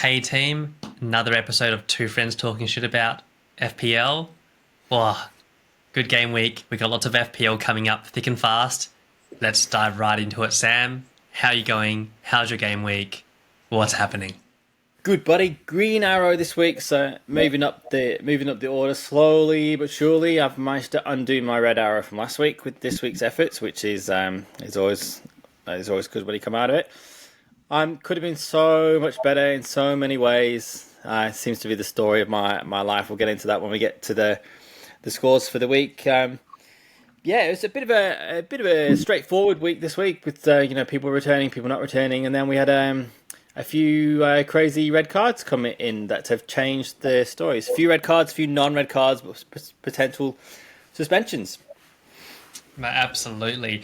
Hey team, another episode of Two Friends Talking Shit about FPL. Oh, good game week. We got lots of FPL coming up thick and fast. Let's dive right into it. Sam, how you going? How's your game week? What's happening? Good buddy, green arrow this week. So moving up the order slowly but surely. I've managed to undo my red arrow from last week with this week's efforts, which is always good when you come out of it. Could have been so much better in so many ways. It seems to be the story of my life. We'll get into that when we get to the scores for the week. Yeah, it was a bit of a straightforward week this week with people returning, people not returning, and then we had a few crazy red cards coming in that have changed the stories. A few red cards, a few non-red cards, but potential suspensions. Absolutely.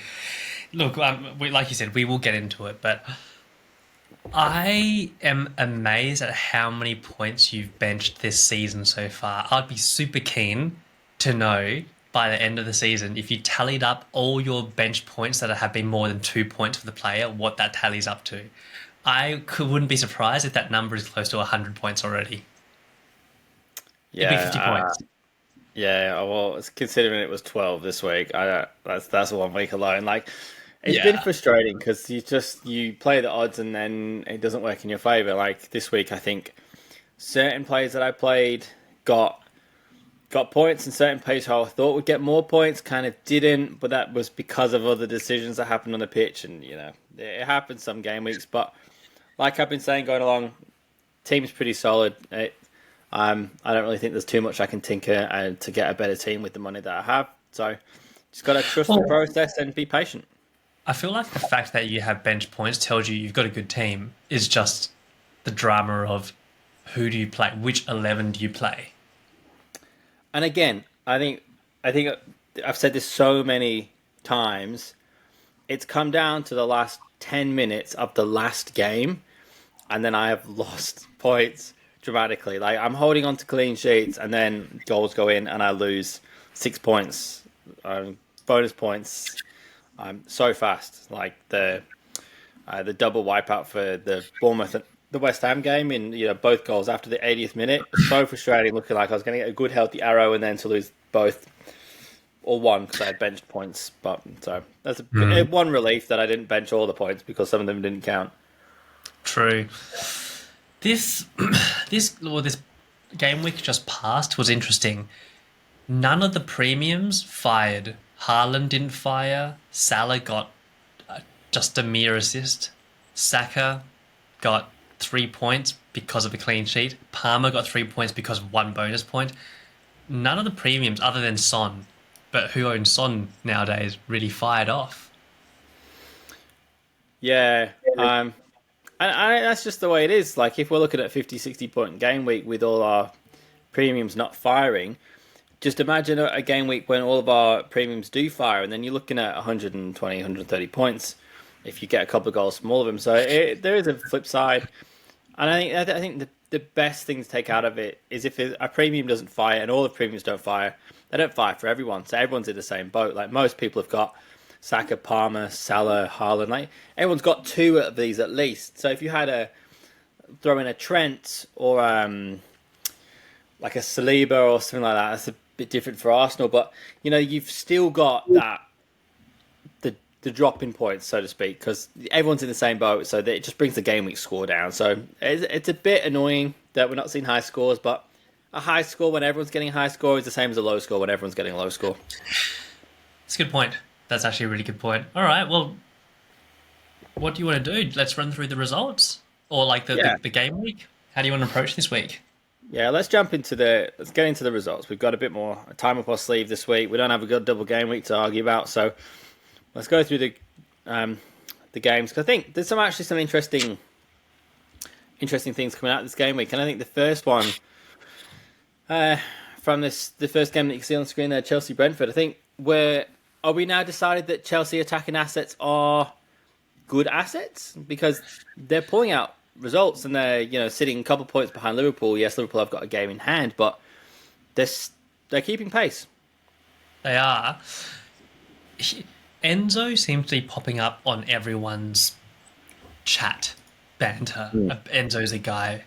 Look, like you said, we will get into it, but I am amazed at how many points you've benched this season so far. I'd be super keen to know by the end of the season if you tallied up all your bench points that have been more than 2 points for the player, what that tallies up to. Wouldn't be surprised if that number is close to 100 points already. It'd be 50 Yeah, points. yeah. Well, considering it was 12 this week, that's 1 week alone. Like, it's been Yeah. frustrating because you play the odds and then it doesn't work in your favor. Like this week, I think certain players that I played got points, and certain players who I thought would get more points kind of didn't. But that was because of other decisions that happened on the pitch, and it happens some game weeks. But like I've been saying going along, team's pretty solid. I don't really think there's too much I can tinker to get a better team with the money that I have. So just got to trust the Well, process and be patient. I feel like the fact that you have bench points tells you you've got a good team is just the drama of who do you play, which 11 do you play. And again, I think I've said this so many times. It's come down to the last 10 minutes of the last game, and then I have lost points dramatically. Like I'm holding on to clean sheets, and then goals go in, and I lose 6 points, bonus points. So fast. Like the double wipeout for the Bournemouth, the West Ham game, in both goals after the 80th minute. So frustrating, looking like I was going to get a good healthy arrow, and then to lose both or one because I had benched points. But so that's one relief that I didn't bench all the points because some of them didn't count. True. This this game week just passed was interesting. None of the premiums fired. Haaland didn't fire. Salah got just a mere assist. Saka got 3 points because of a clean sheet. Palmer got 3 points because of one bonus point. None of the premiums, other than Son, but who owns Son nowadays, really fired off. Yeah, that's just the way it is. Like if we're looking at 50, 60 point game week with all our premiums not firing, just imagine a game week when all of our premiums do fire, and then you're looking at 120, 130 points if you get a couple of goals from all of them. So there is a flip side, and I think the best thing to take out of it is if a premium doesn't fire and all the premiums don't fire, they don't fire for everyone. So everyone's in the same boat. Like most people have got Saka, Palmer, Salah, Haaland. Like everyone's got two of these at least. So if you had a throw in a Trent or like a Saliba or something like that, that's a bit different for Arsenal. But you've still got the drop in points, so to speak, because everyone's in the same boat. So that it just brings the game week score down. So it's a bit annoying that we're not seeing high scores, but a high score when everyone's getting a high score is the same as a low score when everyone's getting a low score. It's a good point. That's actually a really good point. All right, well, what do you want to do? Let's run through the results or like Yeah. the game week. How do you want to approach this week? Yeah, let's get into the results. We've got a bit more time up our sleeve this week. We don't have a good double game week to argue about, so let's go through the games. 'Cause I think there's some interesting things coming out this game week, and I think the first one from the first game that you can see on the screen there, Chelsea Brentford. I think are we now decided that Chelsea attacking assets are good assets because they're pulling out results and they're sitting a couple of points behind Liverpool. Yes, Liverpool have got a game in hand, but they're keeping pace. They are. Enzo seems to be popping up on everyone's chat banter. Enzo's a guy.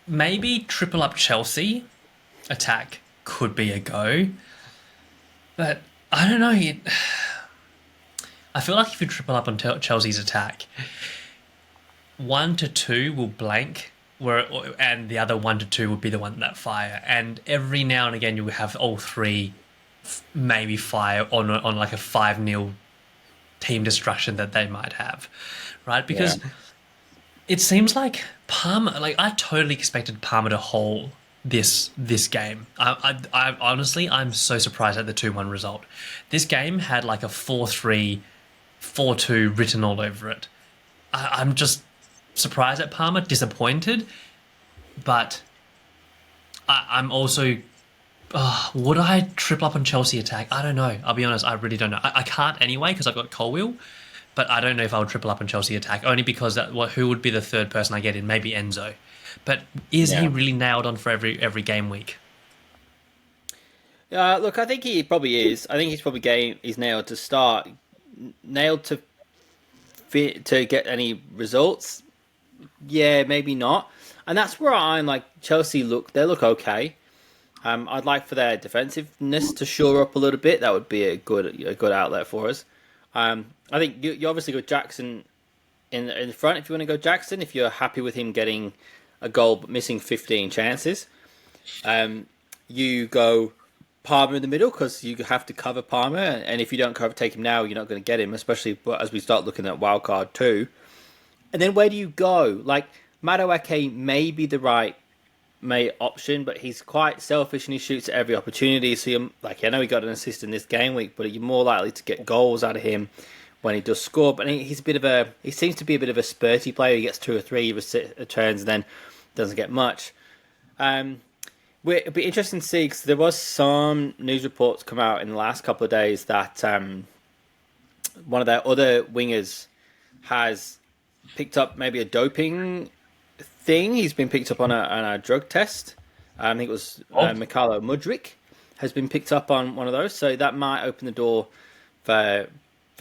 Maybe triple up Chelsea attack could be a go, but I don't know. I feel like if you triple up on Chelsea's attack, 1 to 2 will blank, and the other 1 to 2 would be the one that fire. And every now and again, you will have all three maybe fire on like a 5-0 team destruction that they might have, right? Because it seems like Palmer, like I totally expected Palmer to haul this game. I honestly, I'm so surprised at the 2-1 result. This game had like a 4-3, 4-2 written all over it. I'm just surprised at Palmer, disappointed, but I'm also. Would I triple up on Chelsea attack? I don't know. I'll be honest, I really don't know. I can't anyway because I've got Colwill, but I don't know if I would triple up on Chelsea attack, only because who would be the third person I get in? Maybe Enzo. But is he really nailed on for every game week? Look, I think he probably is. I think he's probably he's nailed to start, nailed to fit to get any results. Yeah, maybe not. And that's where I'm like Chelsea they look okay. I'd like for their defensiveness to shore up a little bit. That would be a good outlet for us. I think you obviously go Jackson in the front if you want to go Jackson. If you're happy with him getting a goal but missing 15 chances, you go Palmer in the middle because you have to cover Palmer. And if you don't take him now, you're not going to get him, especially as we start looking at wildcard 2. And then where do you go? Like Madueke may be the right option, but he's quite selfish and he shoots at every opportunity. So you're, like, I know he got an assist in this game week, but you're more likely to get goals out of him when he does score. But he seems to be a bit of a spurty player. He gets 2 or 3 returns and then doesn't get much. It'd be interesting to see because there was some news reports come out in the last couple of days that one of their other wingers has picked up maybe a doping thing. He's been picked up on a drug test. I think it was Mikhailo Mudryk has been picked up on one of those. So that might open the door for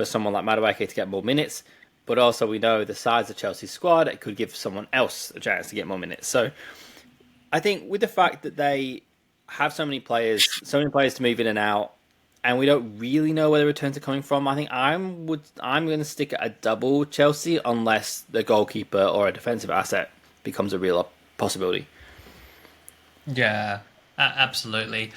someone like Madueke to get more minutes. But also we know the size of Chelsea's squad, it could give someone else a chance to get more minutes. So I think with the fact that they have so many players to move in and out, and we don't really know where the returns are coming from, I think I'm going to stick at a double Chelsea unless the goalkeeper or a defensive asset becomes a real possibility. Yeah, absolutely.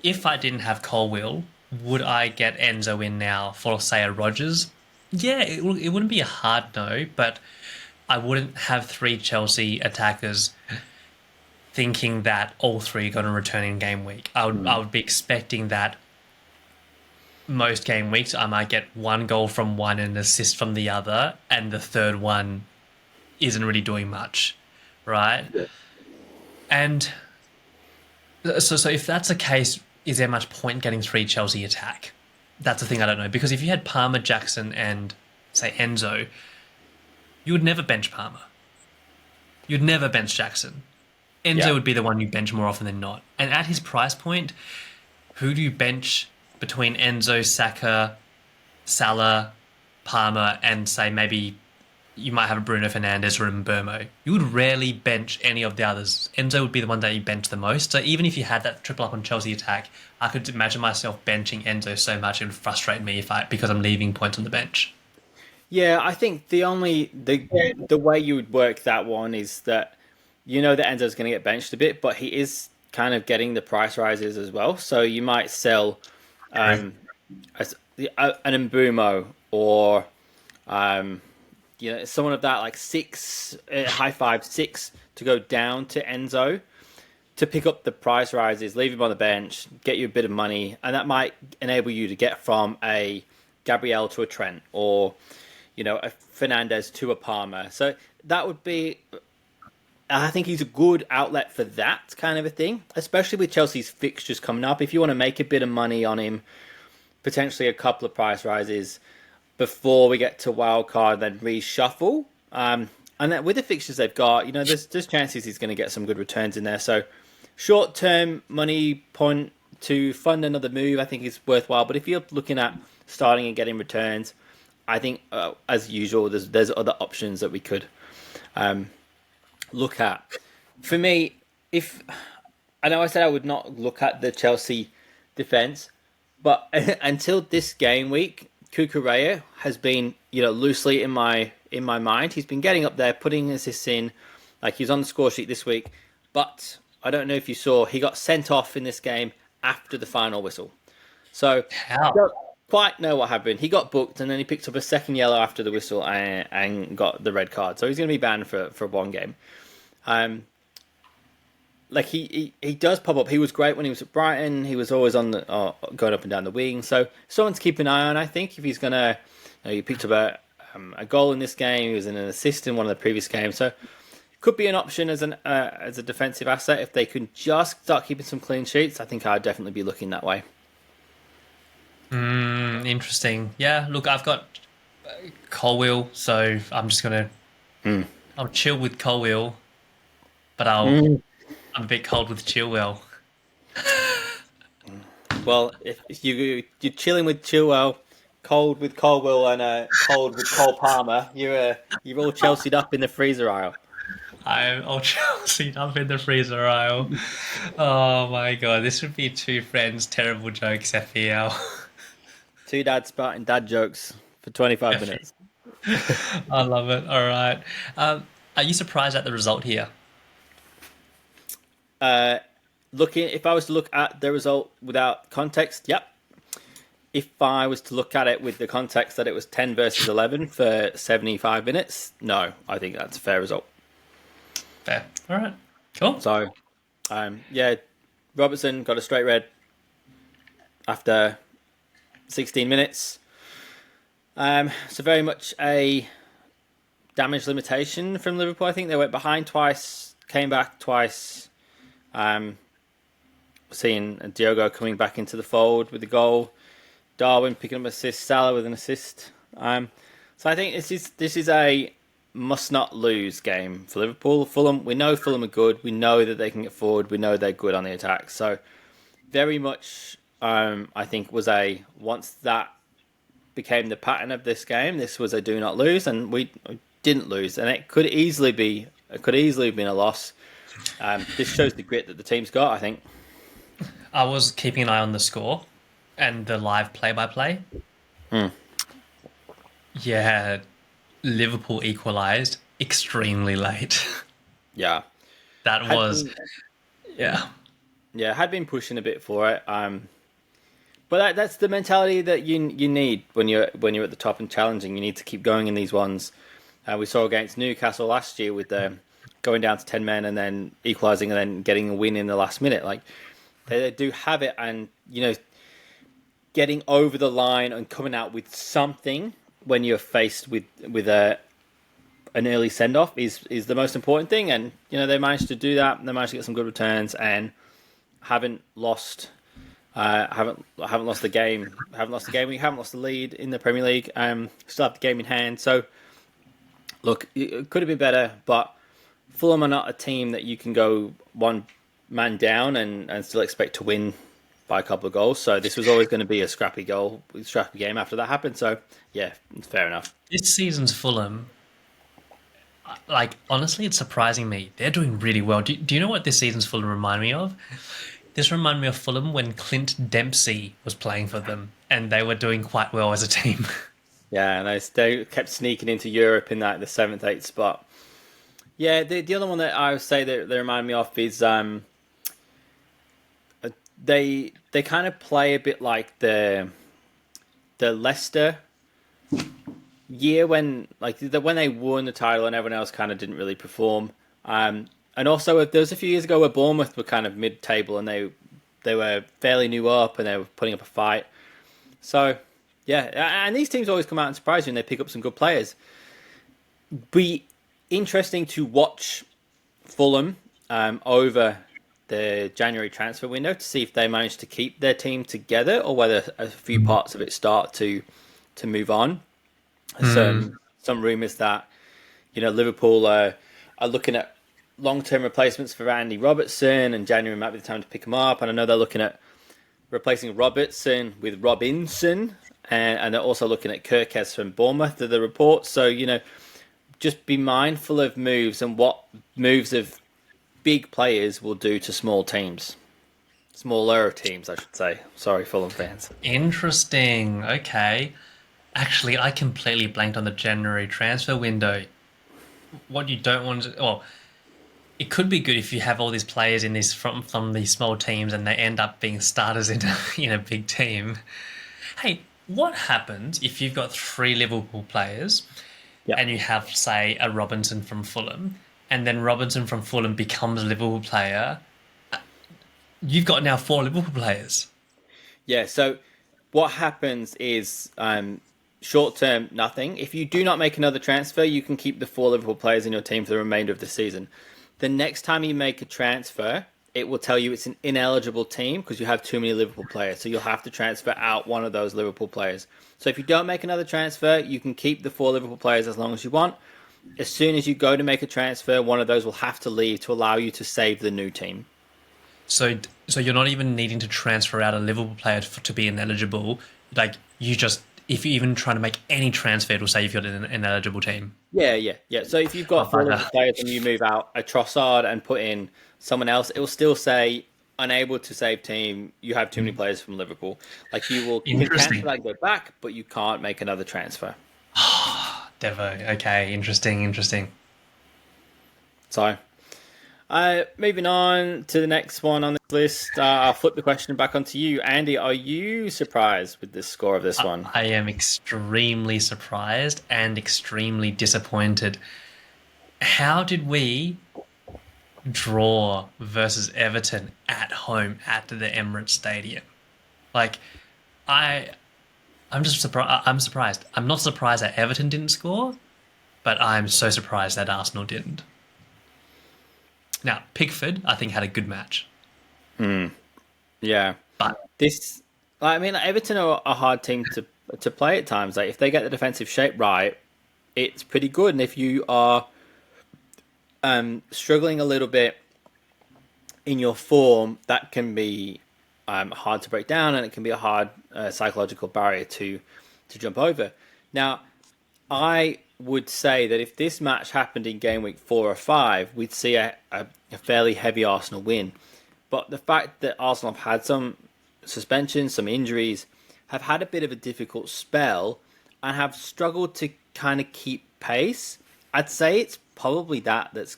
If I didn't have Colwill, would I get Enzo in now for, say, a Rodgers? Yeah, it wouldn't be a hard no, but I wouldn't have 3 Chelsea attackers thinking that all 3 are going to return in game week. I would be expecting that most game weeks I might get 1 goal from one and an assist from the other, and the third one isn't really doing much, right? Yeah. And so if that's the case, is there much point getting 3 Chelsea attack? That's the thing I don't know. Because if you had Palmer, Jackson, and, say, Enzo, you would never bench Palmer. You'd never bench Jackson. Enzo would be the one you bench more often than not. And at his price point, who do you bench between Enzo, Saka, Salah, Palmer, and, say, maybe you might have a Bruno Fernandes or a Mbeumo? You would rarely bench any of the others. Enzo would be the one that you bench the most. So even if you had that triple up on Chelsea attack, I could imagine myself benching Enzo so much it would frustrate me because I'm leaving points on the bench. Yeah, I think the way you would work that one is that you know that Enzo's going to get benched a bit, but he is kind of getting the price rises as well. So you might sell an Mbeumo or someone of that like 6 high 5-6 to go down to Enzo to pick up the price rises, leave him on the bench, get you a bit of money, and that might enable you to get from a Gabriel to a Trent or a Fernandes to a Palmer. So that would be, I think he's a good outlet for that kind of a thing, especially with Chelsea's fixtures coming up. If you want to make a bit of money on him, potentially a couple of price rises before we get to wildcard, then reshuffle. And then with the fixtures they've got, there's chances he's going to get some good returns in there. So short-term money point to fund another move, I think is worthwhile. But if you're looking at starting and getting returns. I think, as usual, there's other options that we could look at. For me, if I know I said I would not look at the Chelsea defense, but until this game week, Cucurella has been, loosely in my mind. He's been getting up there, putting assists in, like he's on the score sheet this week. But I don't know if you saw, he got sent off in this game after the final whistle. So How? don't quite know what happened. He got booked and then he picked up a second yellow after the whistle and got the red card. So he's going to be banned for one game. Like he does pop up. He was great when he was at Brighton. He was always on the going up and down the wing. So someone to keep an eye on. I think if he's gonna, he picked up a goal in this game. He was in an assist in one of the previous games. So could be an option as a defensive asset if they can just start keeping some clean sheets. I think I'd definitely be looking that way. Interesting. Yeah. Look, I've got Colwill, so I'm just gonna I'll chill with Colwill, but I'm a bit cold with Chilwell. Well, if you're chilling with Chilwell, cold with Colwill, and cold with Cole Palmer, you're all Chelsea'd up in the freezer aisle. I'm all Chelsea up in the freezer aisle. Oh my god, this would be two friends' terrible jokes, FPL. Two dads spouting dad jokes for 25 minutes. I love it. All right. Are you surprised at the result here? If I was to look at the result without context, yep. If I was to look at it with the context that it was 10 versus 11 for 75 minutes, no, I think that's a fair result. Fair. All right. Cool. So, Robertson got a straight red after 16 minutes. So very much a damage limitation from Liverpool. I think they went behind twice, came back twice. Seeing Diogo coming back into the fold with the goal, Darwin picking up an assist, Salah with an assist. So I think this is a must not lose game for Liverpool. Fulham, we know Fulham are good. We know that they can get forward. We know they're good on the attack. So very much, I think once that became the pattern of this game, this was a do not lose, and we didn't lose, and it could easily have been a loss. This shows the grit that the team's got, I think. I was keeping an eye on the score and the live play-by-play. Yeah, Liverpool equalised extremely late. Yeah. That was... Yeah. Yeah, had been pushing a bit for it. But that's the mentality that you need when you're at the top and challenging. You need to keep going in these ones. We saw against Newcastle last year with going down to 10 men and then equalising and then getting a win in the last minute. Like they do have it, and getting over the line and coming out with something when you're faced with an early send off is the most important thing. And they managed to do that. They managed to get some good returns and haven't lost the game. We haven't lost the lead in the Premier League. Still have the game in hand. So look, it could have been better, but Fulham are not a team that you can go one man down and still expect to win by a couple of goals. So this was always going to be a scrappy game after that happened. So yeah, it's fair enough. This season's Fulham, like, honestly, it's surprising me. They're doing really well. Do you know what this season's Fulham remind me of? This reminded me of Fulham when Clint Dempsey was playing for them, and they were doing quite well as a team. Yeah, and they kept sneaking into Europe in the 7th, 8th spot. Yeah, the other one that I would say that they remind me of is they kind of play a bit like the Leicester year when they won the title and everyone else kind of didn't really perform. And also there was a few years ago where Bournemouth were kind of mid-table and they were fairly new up and they were putting up a fight. So yeah, and these teams always come out and surprise you and they pick up some good players. Be interesting to watch Fulham over the January transfer window to see if they manage to keep their team together or whether a few parts of it start to move on. Some rumours that Liverpool are looking at long-term replacements for Andy Robertson, and January might be the time to pick him up. And I know they're looking at replacing Robertson with Robinson and they're also looking at Kirkes from Bournemouth to the report. So, just be mindful of moves and what moves of big players will do to small teams. Smaller teams, I should say. Sorry, Fulham fans. Interesting. Okay. Actually, I completely blanked on the January transfer window. What you don't want to... Well, it could be good if you have all these players in this from these small teams and they end up being starters in a big team. Hey, what happens if you've got 3 Liverpool players and you have, say, a Robinson from Fulham, and then Robinson from Fulham becomes a Liverpool player? You've got now 4 Liverpool players. Yeah, so what happens is short term, nothing. If you do not make another transfer, you can keep the 4 Liverpool players in your team for the remainder of the season. The next time you make a transfer, it will tell you it's an ineligible team because you have too many Liverpool players. So you'll have to transfer out one of those Liverpool players. So if you don't make another transfer, you can keep the 4 Liverpool players as long as you want. As soon as you go to make a transfer, one of those will have to leave to allow you to save the new team. So you're not even needing to transfer out a Liverpool player to be ineligible. Like, if you're even trying to make any transfer, it'll say if you're in an ineligible team. Yeah. So if you've got 4 Liverpool players and you move out a Trossard and put in someone else, it will still say unable to save team. You have too many players from Liverpool. Like, you can cancel that, go back, but you can't make another transfer. Devo. Okay, interesting. So, moving on to the next one on this list, I'll flip the question back onto you. Andy, are you surprised with the score of this one? I am extremely surprised and extremely disappointed. How did we draw versus Everton at home at the Emirates Stadium? Like, I'm just surprised. I'm surprised. I'm not surprised that Everton didn't score, but I'm so surprised that Arsenal didn't. Now, Pickford, I think, had a good match. Yeah. But Everton are a hard team to play at times. Like, if they get the defensive shape right, it's pretty good. And if you are struggling a little bit in your form, that can be hard to break down, and it can be a hard psychological barrier to jump over. Now, I would say that if this match happened in game week 4 or 5, we'd see a fairly heavy Arsenal win. But the fact that Arsenal have had some suspensions, some injuries, have had a bit of a difficult spell, and have struggled to kind of keep pace, I'd say it's probably that's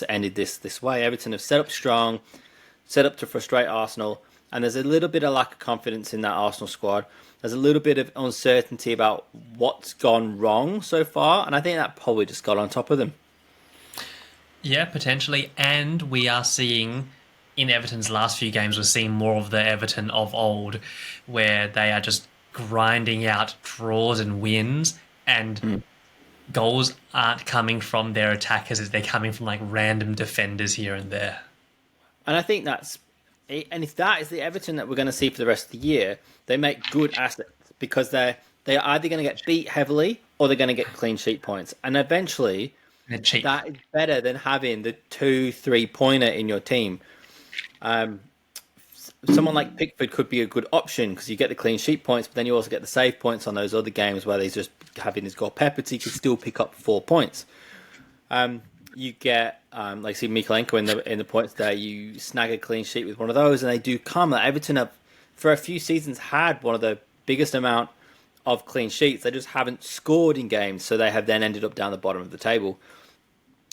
ended this way. Everton have set up strong, set up to frustrate Arsenal, and there's a little bit of lack of confidence in that Arsenal squad. There's a little bit of uncertainty about what's gone wrong so far, and I think that probably just got on top of them. yeah, potentially. And we are seeing, in Everton's last few games, we're seeing more of the Everton of old, where they are just grinding out draws and wins, and goals aren't coming from their attackers, they're coming from like random defenders here and there. And I think if that is the Everton that we're going to see for the rest of the year, they make good assets because they're either going to get beat heavily or they're going to get clean sheet points. And eventually, that is better than having the 2-3 pointer in your team. Someone like Pickford could be a good option because you get the clean sheet points, but then you also get the save points on those other games where he's just having his goal peppered, so he could still pick up 4 points. You get, see Mikalenko in the points there, you snag a clean sheet with one of those, and they do come. Everton have, for a few seasons, had one of the biggest amount of clean sheets. They just haven't scored in games, so they have then ended up down the bottom of the table.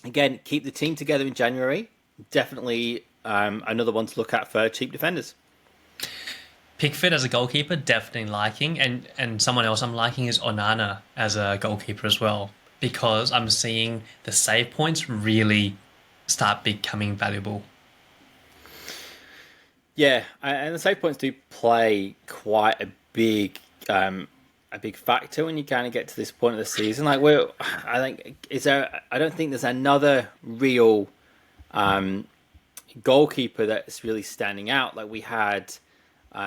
Again, keep the team together in January. Definitely another one to look at for cheap defenders. Pickford as a goalkeeper, definitely liking, and someone else I'm liking is Onana as a goalkeeper as well, because I'm seeing the save points really start becoming valuable. Yeah, and the save points do play quite a big factor when you kind of get to this point of the season. I don't think there's another real goalkeeper that's really standing out. Like, we had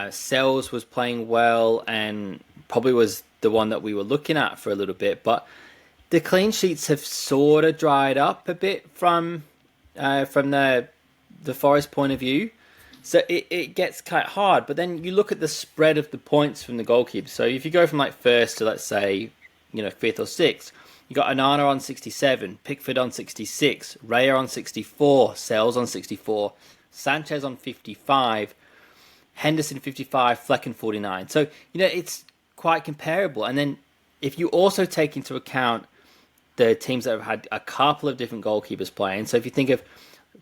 Sells was playing well and probably was the one that we were looking at for a little bit, but the clean sheets have sort of dried up a bit from the Forest point of view. So it gets quite hard. But then you look at the spread of the points from the goalkeepers. So if you go from like first to, let's say, fifth or sixth, you got Onana on 67, Pickford on 66, Raya on 64, Sales on 64, Sanchez on 55, Henderson 55, Flecken 49. So, it's quite comparable. And then if you also take into account the teams that have had a couple of different goalkeepers playing, so if you think of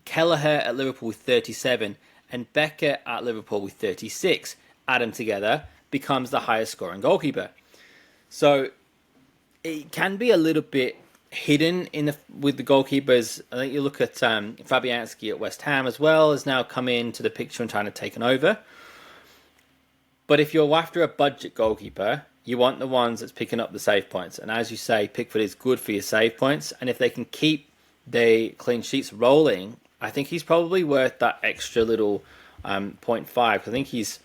Kelleher at Liverpool with 37 and Becker at Liverpool with 36, add them together, becomes the highest scoring goalkeeper. So it can be a little bit hidden with the goalkeepers. I think you look at Fabianski at West Ham as well, has now come into the picture and trying to take an over. But if you're after a budget goalkeeper, you want the ones that's picking up the save points. And as you say, Pickford is good for your save points. And if they can keep the clean sheets rolling, I think he's probably worth that extra little 0.5. I think he's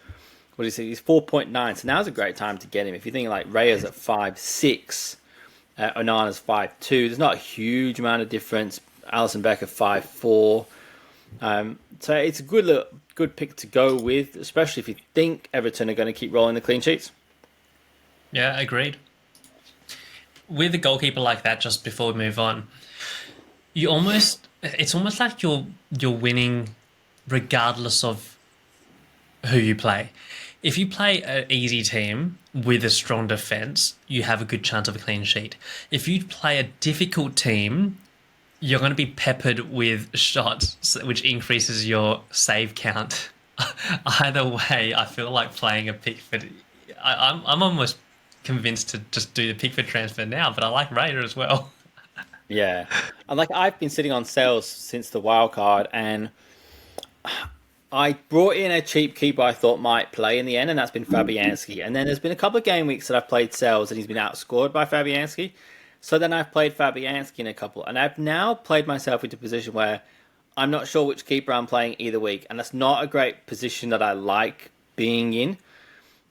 4.9. So now's a great time to get him. If you think like Raya's at 5.6, Onana's 5.2, there's not a huge amount of difference. Alisson Becker 5.4. So it's a good pick to go with, especially if you think Everton are going to keep rolling the clean sheets. Yeah, agreed. With a goalkeeper like that, just before we move on, it's almost like you're winning regardless of who you play. If you play an easy team with a strong defense, you have a good chance of a clean sheet. If you play a difficult team, you're going to be peppered with shots, which increases your save count. Either way, I feel like playing a Pickford. I'm almost convinced to just do the Pickford transfer now, but I like Raider as well. Yeah, and I've been sitting on sales since the wild card, and I brought in a cheap keeper I thought might play in the end, and that's been Fabianski. And then there's been a couple of game weeks that I've played sales, and he's been outscored by Fabianski. So then I've played Fabianski in a couple, and I've now played myself into a position where I'm not sure which keeper I'm playing either week, and that's not a great position that I like being in.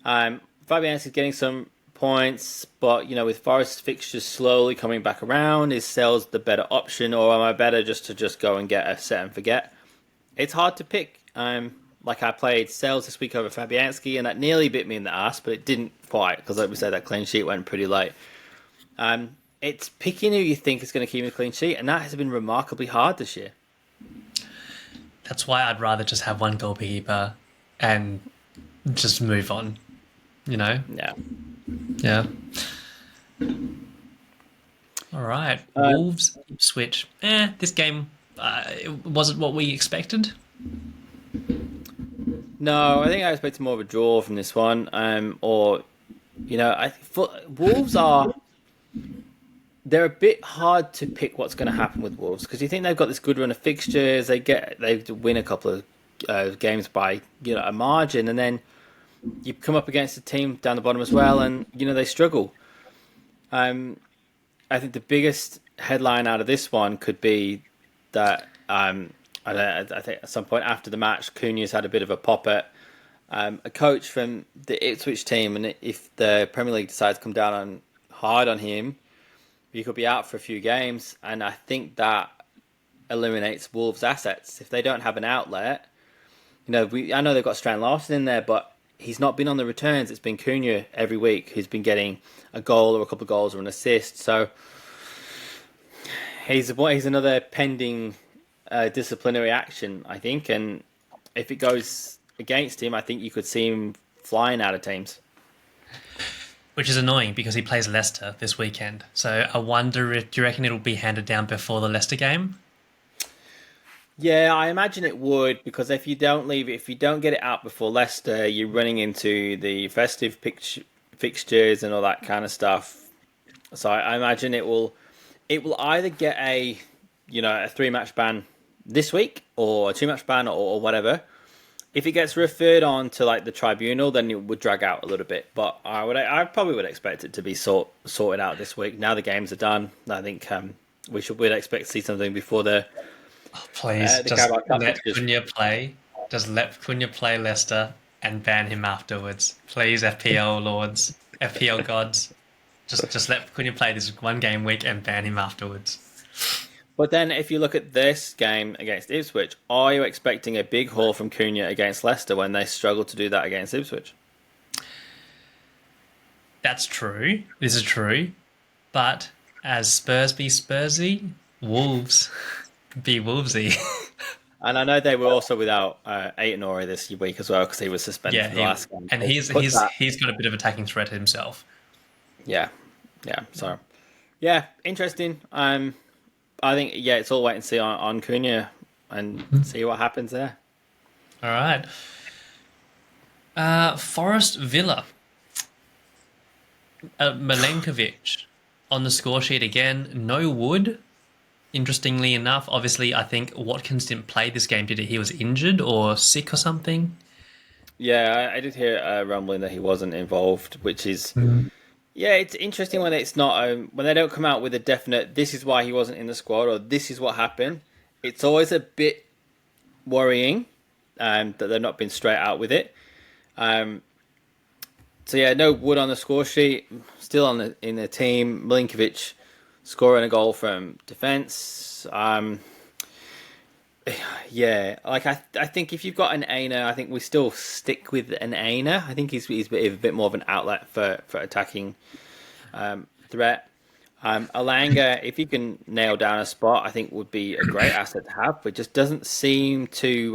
Fabianski's getting some points, but with Forest fixtures slowly coming back around, is sales the better option, or am I better just to go and get a set and forget? It's hard to pick. I played sales this week over Fabianski, and that nearly bit me in the ass, but it didn't quite, because like we said, that clean sheet went pretty late. It's picking who you think is going to keep a clean sheet, and that has been remarkably hard this year. That's why I'd rather just have one goalkeeper and just move on, Yeah. Yeah. All right. Wolves, Ipswich. This game it wasn't what we expected. No, I think I expected more of a draw from this one. Wolves they're a bit hard to pick what's going to happen with Wolves, because you think they've got this good run of fixtures, they win a couple of games by a margin, and then you come up against a team down the bottom as well, and they struggle. I think the biggest headline out of this one could be that I think at some point after the match, Cunha's had a bit of a pop at a coach from the Ipswich team, and if the Premier League decides to come down hard on him, he could be out for a few games, and I think that eliminates Wolves' assets. If they don't have an outlet, I know they've got Strand Larson in there, but he's not been on the returns. It's been Cunha every week who's been getting a goal or a couple of goals or an assist. So he's another pending disciplinary action, I think. And if it goes against him, I think you could see him flying out of teams. Which is annoying because he plays Leicester this weekend. So I wonder do you reckon it'll be handed down before the Leicester game? Yeah, I imagine it would, because if you don't get it out before Leicester, you're running into the festive fixtures and all that kind of stuff. So I imagine it will either get a 3-match ban this week, or a 2-match ban, or whatever. If it gets referred on to the tribunal, then it would drag out a little bit. But I probably would expect it to be sorted out this week. Now the games are done, I think we'd expect to see something before the. Oh, please, just let Cunha play. Just let Cunha play Leicester and ban him afterwards. Please, FPL lords, FPL gods, just let Cunha play this one game week and ban him afterwards. But then if you look at this game against Ipswich, are you expecting a big haul from Cunha against Leicester when they struggled to do that against Ipswich? That's true. This is true. But as Spurs be Spursy, Wolves be Wolvesy. And I know they were also without Aitonori this week as well because he was suspended Yeah, for the last game. and So he's got a bit of attacking threat himself. yeah, yeah. So yeah, interesting. I think it's all wait and see on Cunha and see what happens there. All right. Forest Villa. Milenkovic on the score sheet again. No Wood. Interestingly enough, obviously, I think Watkins didn't play this game, did he? He was injured or sick or something. Yeah, I did hear rumbling that he wasn't involved, which is yeah, it's interesting when it's not when they don't come out with a definite. This is why he wasn't in the squad, or this is what happened. It's always a bit worrying that they've not been straight out with it. So yeah, no Wood on the score sheet. Still in the team. Milinkovic scoring a goal from defence. Yeah, like I think if you've got an Aina, I think we still stick with an Aina. I think he's a bit more of an outlet for attacking threat. Alanga, if you can nail down a spot, I think would be a great asset to have, but just doesn't seem to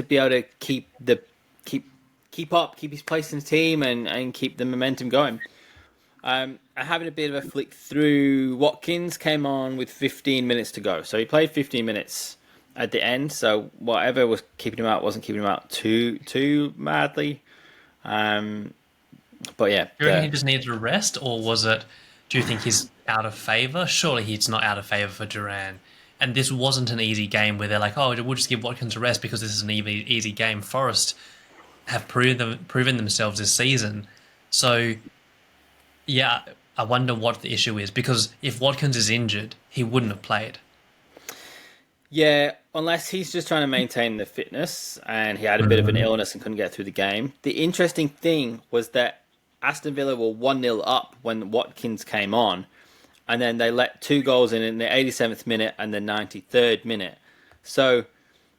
be able to keep his place in the team and keep the momentum going. Having a bit of a flick through, Watkins came on with 15 minutes to go. So he played 15 minutes at the end. So whatever was keeping him out wasn't keeping him out too madly. But yeah. Do you reckon he just needs a rest, or do you think he's out of favour? Surely he's not out of favour for Duran. And this wasn't an easy game where they're like, oh, we'll just give Watkins a rest because this is an easy game. Forest have proven themselves this season. So, yeah, I wonder what the issue is, because if Watkins is injured, he wouldn't have played. Yeah, unless he's just trying to maintain the fitness and he had a bit of an illness and couldn't get through the game. The interesting thing was that Aston Villa were 1-0 up when Watkins came on, and then they let 2 goals in the 87th minute and the 93rd minute. So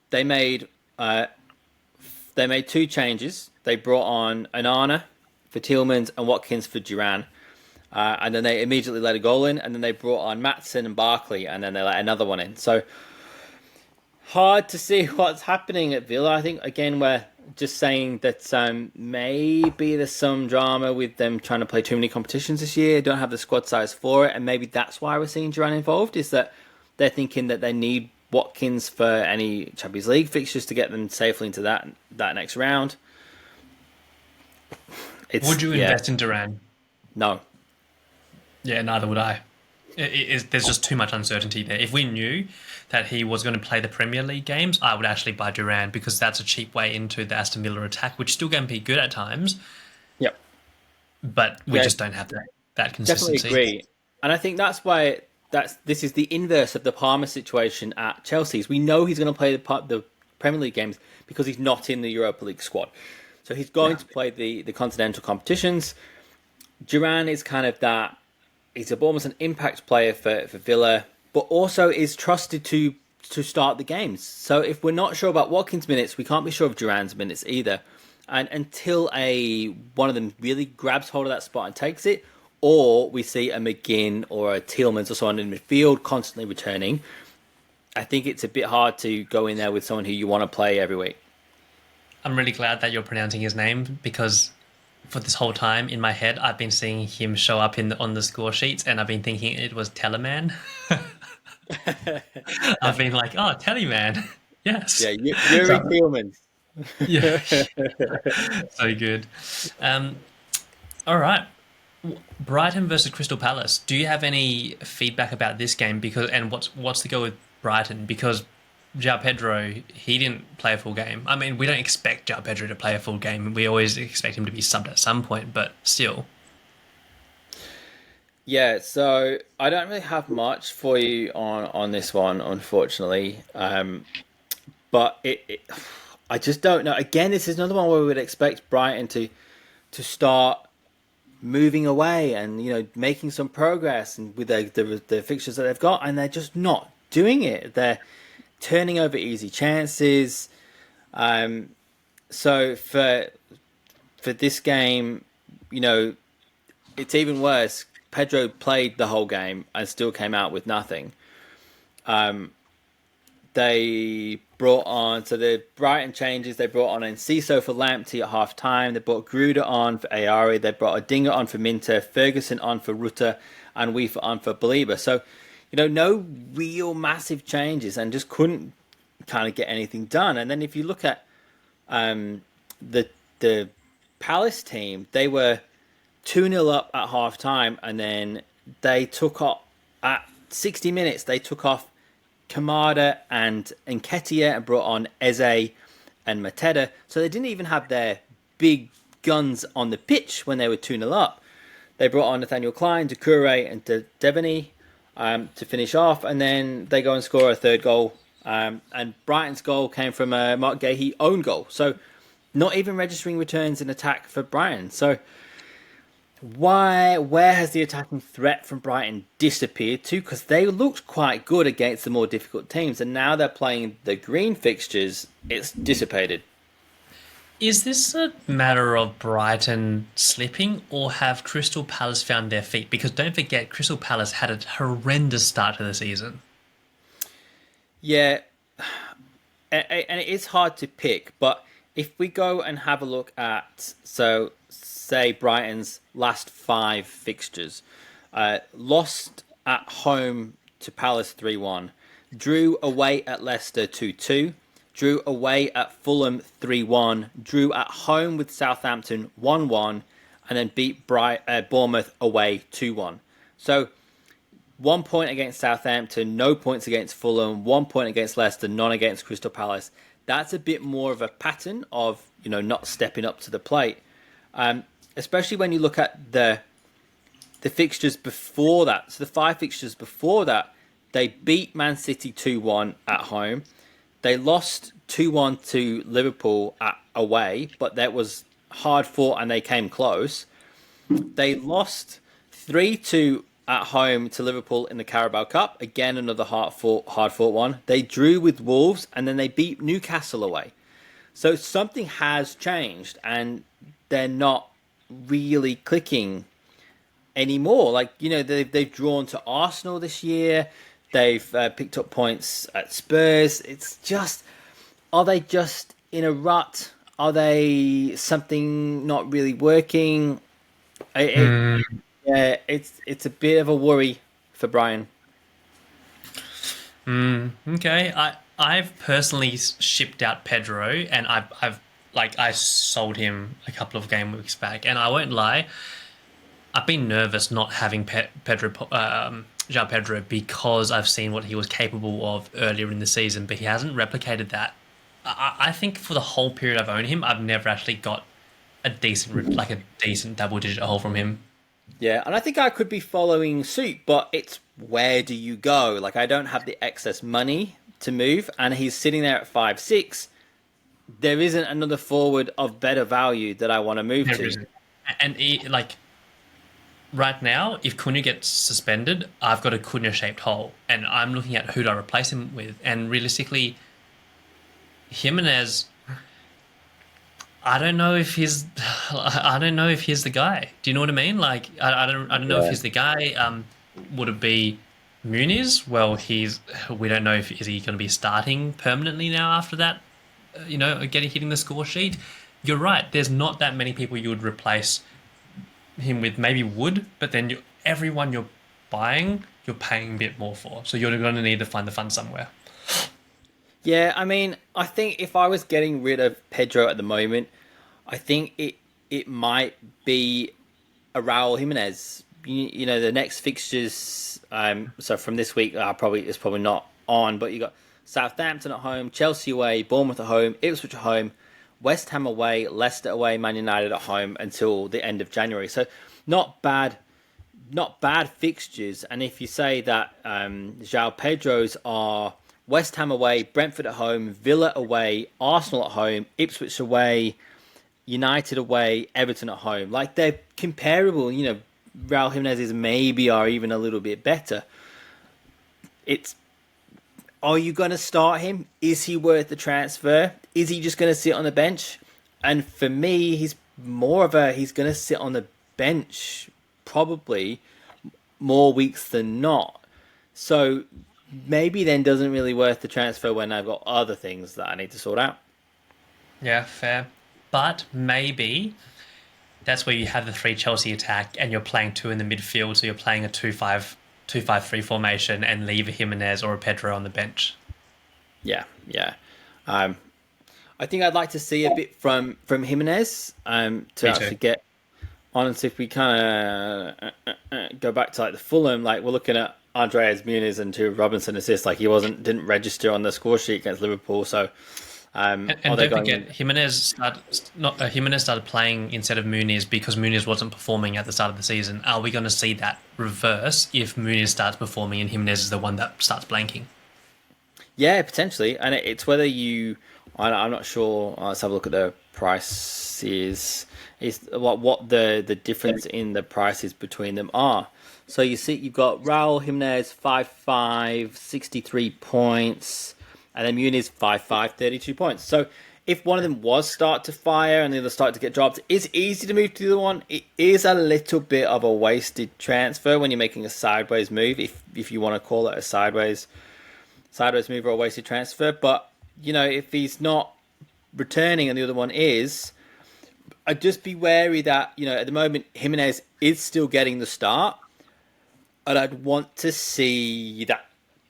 they made 2 changes. They brought on Anana for Tielemans and Watkins for Duran. And then they immediately let a goal in, and then they brought on Maatsen and Barkley, and then they let another one in. So hard to see what's happening at Villa. I think, again, we're just saying that maybe there's some drama with them trying to play too many competitions this year, don't have the squad size for it, and maybe that's why we're seeing Duran involved, is that they're thinking that they need Watkins for any Champions League fixtures to get them safely into that next round. Would you invest in Duran? No. Yeah, neither would I. There's just too much uncertainty there. If we knew that he was going to play the Premier League games, I would actually buy Duran, because that's a cheap way into the Aston Villa attack, which still can be good at times. Yep. But we just don't have that consistency. Definitely agree. And I think that's why this is the inverse of the Palmer situation at Chelsea's. We know he's going to play the Premier League games because he's not in the Europa League squad. So he's going to play the continental competitions. Duran is kind of that. He's almost an impact player for Villa, but also is trusted to start the games. So if we're not sure about Watkins' minutes, we can't be sure of Duran's minutes either. And until one of them really grabs hold of that spot and takes it, or we see a McGinn or a Tielemans or someone in midfield constantly returning, I think it's a bit hard to go in there with someone who you want to play every week. I'm really glad that you're pronouncing his name, because for this whole time in my head, I've been seeing him show up on the score sheets, and I've been thinking it was Teleman. I've been like, oh, Teleman. Yes. Yeah, Yuri Tielemans. Yeah. So good. All right. Brighton versus Crystal Palace. Do you have any feedback about this game? And what's the go with Brighton? Because João Pedro, he didn't play a full game. I mean, we don't expect João Pedro to play a full game. We always expect him to be subbed at some point, but still. Yeah, so I don't really have much for you on this one, unfortunately. But I just don't know. Again, this is another one where we would expect Brighton to start moving away and making some progress and with the fixtures that they've got, and they're just not doing it. They're turning over easy chances. So for this game, it's even worse. Pedro played the whole game and still came out with nothing. They brought on, so the Brighton changes, they brought on Enciso for Lamptey at half time. They brought Gruder on for Ayari. They brought Odinga on for Minter, Ferguson on for Rutter, and Weaver on for Belieber. So, no real massive changes, and just couldn't kind of get anything done. And then if you look at the Palace team, they were 2-0 up at half time, and then they took off at 60 minutes. They took off Kamada and Nketiah and brought on Eze and Mateta. So they didn't even have their big guns on the pitch when they were 2-0 up. They brought on Nathaniel Klein, Doucouré and Devaney to finish off, and then they go and score a third goal. And Brighton's goal came from a Mark Gahey own goal. So not even registering returns in attack for Brighton. So where has the attacking threat from Brighton disappeared to? Because they looked quite good against the more difficult teams, and now they're playing the green fixtures. It's dissipated. Is this a matter of Brighton slipping, or have Crystal Palace found their feet? Because don't forget, Crystal Palace had a horrendous start to the season. Yeah, and it is hard to pick, but if we go and have a look at, say Brighton's last 5 fixtures, lost at home to Palace 3-1, drew away at Leicester 2-2, drew away at Fulham 3-1, drew at home with Southampton 1-1, and then beat Bournemouth away 2-1. So 1 point against Southampton, no points against Fulham, 1 point against Leicester, none against Crystal Palace. That's a bit more of a pattern of not stepping up to the plate. Especially when you look at the fixtures before that. So the 5 fixtures before that, they beat Man City 2-1 at home. They lost 2-1 to Liverpool away, but that was hard fought and they came close. They lost 3-2 at home to Liverpool in the Carabao Cup. Again, another hard fought one. They drew with Wolves, and then they beat Newcastle away. So something has changed, and they're not really clicking anymore. Like, they've drawn to Arsenal this year. They've picked up points at Spurs. It's just, are they just in a rut? Are they something not really working? Yeah, it's a bit of a worry for Brian. Okay, I've personally shipped out Pedro, and I sold him a couple of game weeks back, and I won't lie, I've been nervous not having João Pedro because I've seen what he was capable of earlier in the season, but he hasn't replicated that. I think for the whole period I've owned him, I've never actually got a decent double-digit haul from him. Yeah, and I think I could be following suit, but it's where do you go? Like, I don't have the excess money to move, and he's sitting there at 5-6. There isn't another forward of better value that I want to move to. Isn't. And right now, if Cunha gets suspended, I've got a Cunha-shaped hole, and I'm looking at who do I replace him with. And realistically, Jimenez, I don't know if he's the guy. Do you know what I mean? Like, I don't know if he's the guy. Would it be Muniz? Well, we don't know if is he going to be starting permanently now after that. Hitting the score sheet. You're right. There's not that many people you would replace him with. Maybe Wood, but then everyone you're buying, you're paying a bit more for. So you're going to need to find the fund somewhere. Yeah, I mean, I think if I was getting rid of Pedro at the moment, I think it might be a Raul Jimenez. The next fixtures. So from this week, it's probably not on, but you got Southampton at home, Chelsea away, Bournemouth at home, Ipswich at home, West Ham away, Leicester away, Man United at home until the end of January. So not bad fixtures. And if you say that João Pedro's are West Ham away, Brentford at home, Villa away, Arsenal at home, Ipswich away, United away, Everton at home. Like, they're comparable. Raul Jimenez is maybe or even a little bit better. Are you going to start him? Is he worth the transfer? Is he just going to sit on the bench? And for me, he's going to sit on the bench probably more weeks than not. So maybe then doesn't really worth the transfer when I've got other things that I need to sort out. Yeah, fair. But maybe that's where you have the 3 Chelsea attack and you're playing 2 in the midfield, so you're playing a 2-5-2-5-3 formation and leave a Jimenez or a Pedro on the bench. Yeah. I think I'd like to see a bit from Jimenez to actually get on. And see if we kind of go back to like the Fulham, like we're looking at Andreas Muniz and 2 Robinson assists. Like he didn't register on the score sheet against Liverpool, so. And don't forget, Jimenez started playing instead of Muniz because Muniz wasn't performing at the start of the season. Are we going to see that reverse if Muniz starts performing and Jimenez is the one that starts blanking? Yeah, potentially. And it's whether I'm not sure. Let's have a look at the prices. Is what the difference in the prices between them are. So you see, you've got Raul Jimenez 5.5, 63 points. And then Muniz 5.5, 32 points. So if one of them was start to fire and the other start to get dropped, it's easy to move to the other one. It is a little bit of a wasted transfer when you're making a sideways move, if you want to call it a sideways move or a wasted transfer. But, if he's not returning and the other one is, I'd just be wary that, at the moment, Jimenez is still getting the start. And I'd want to see that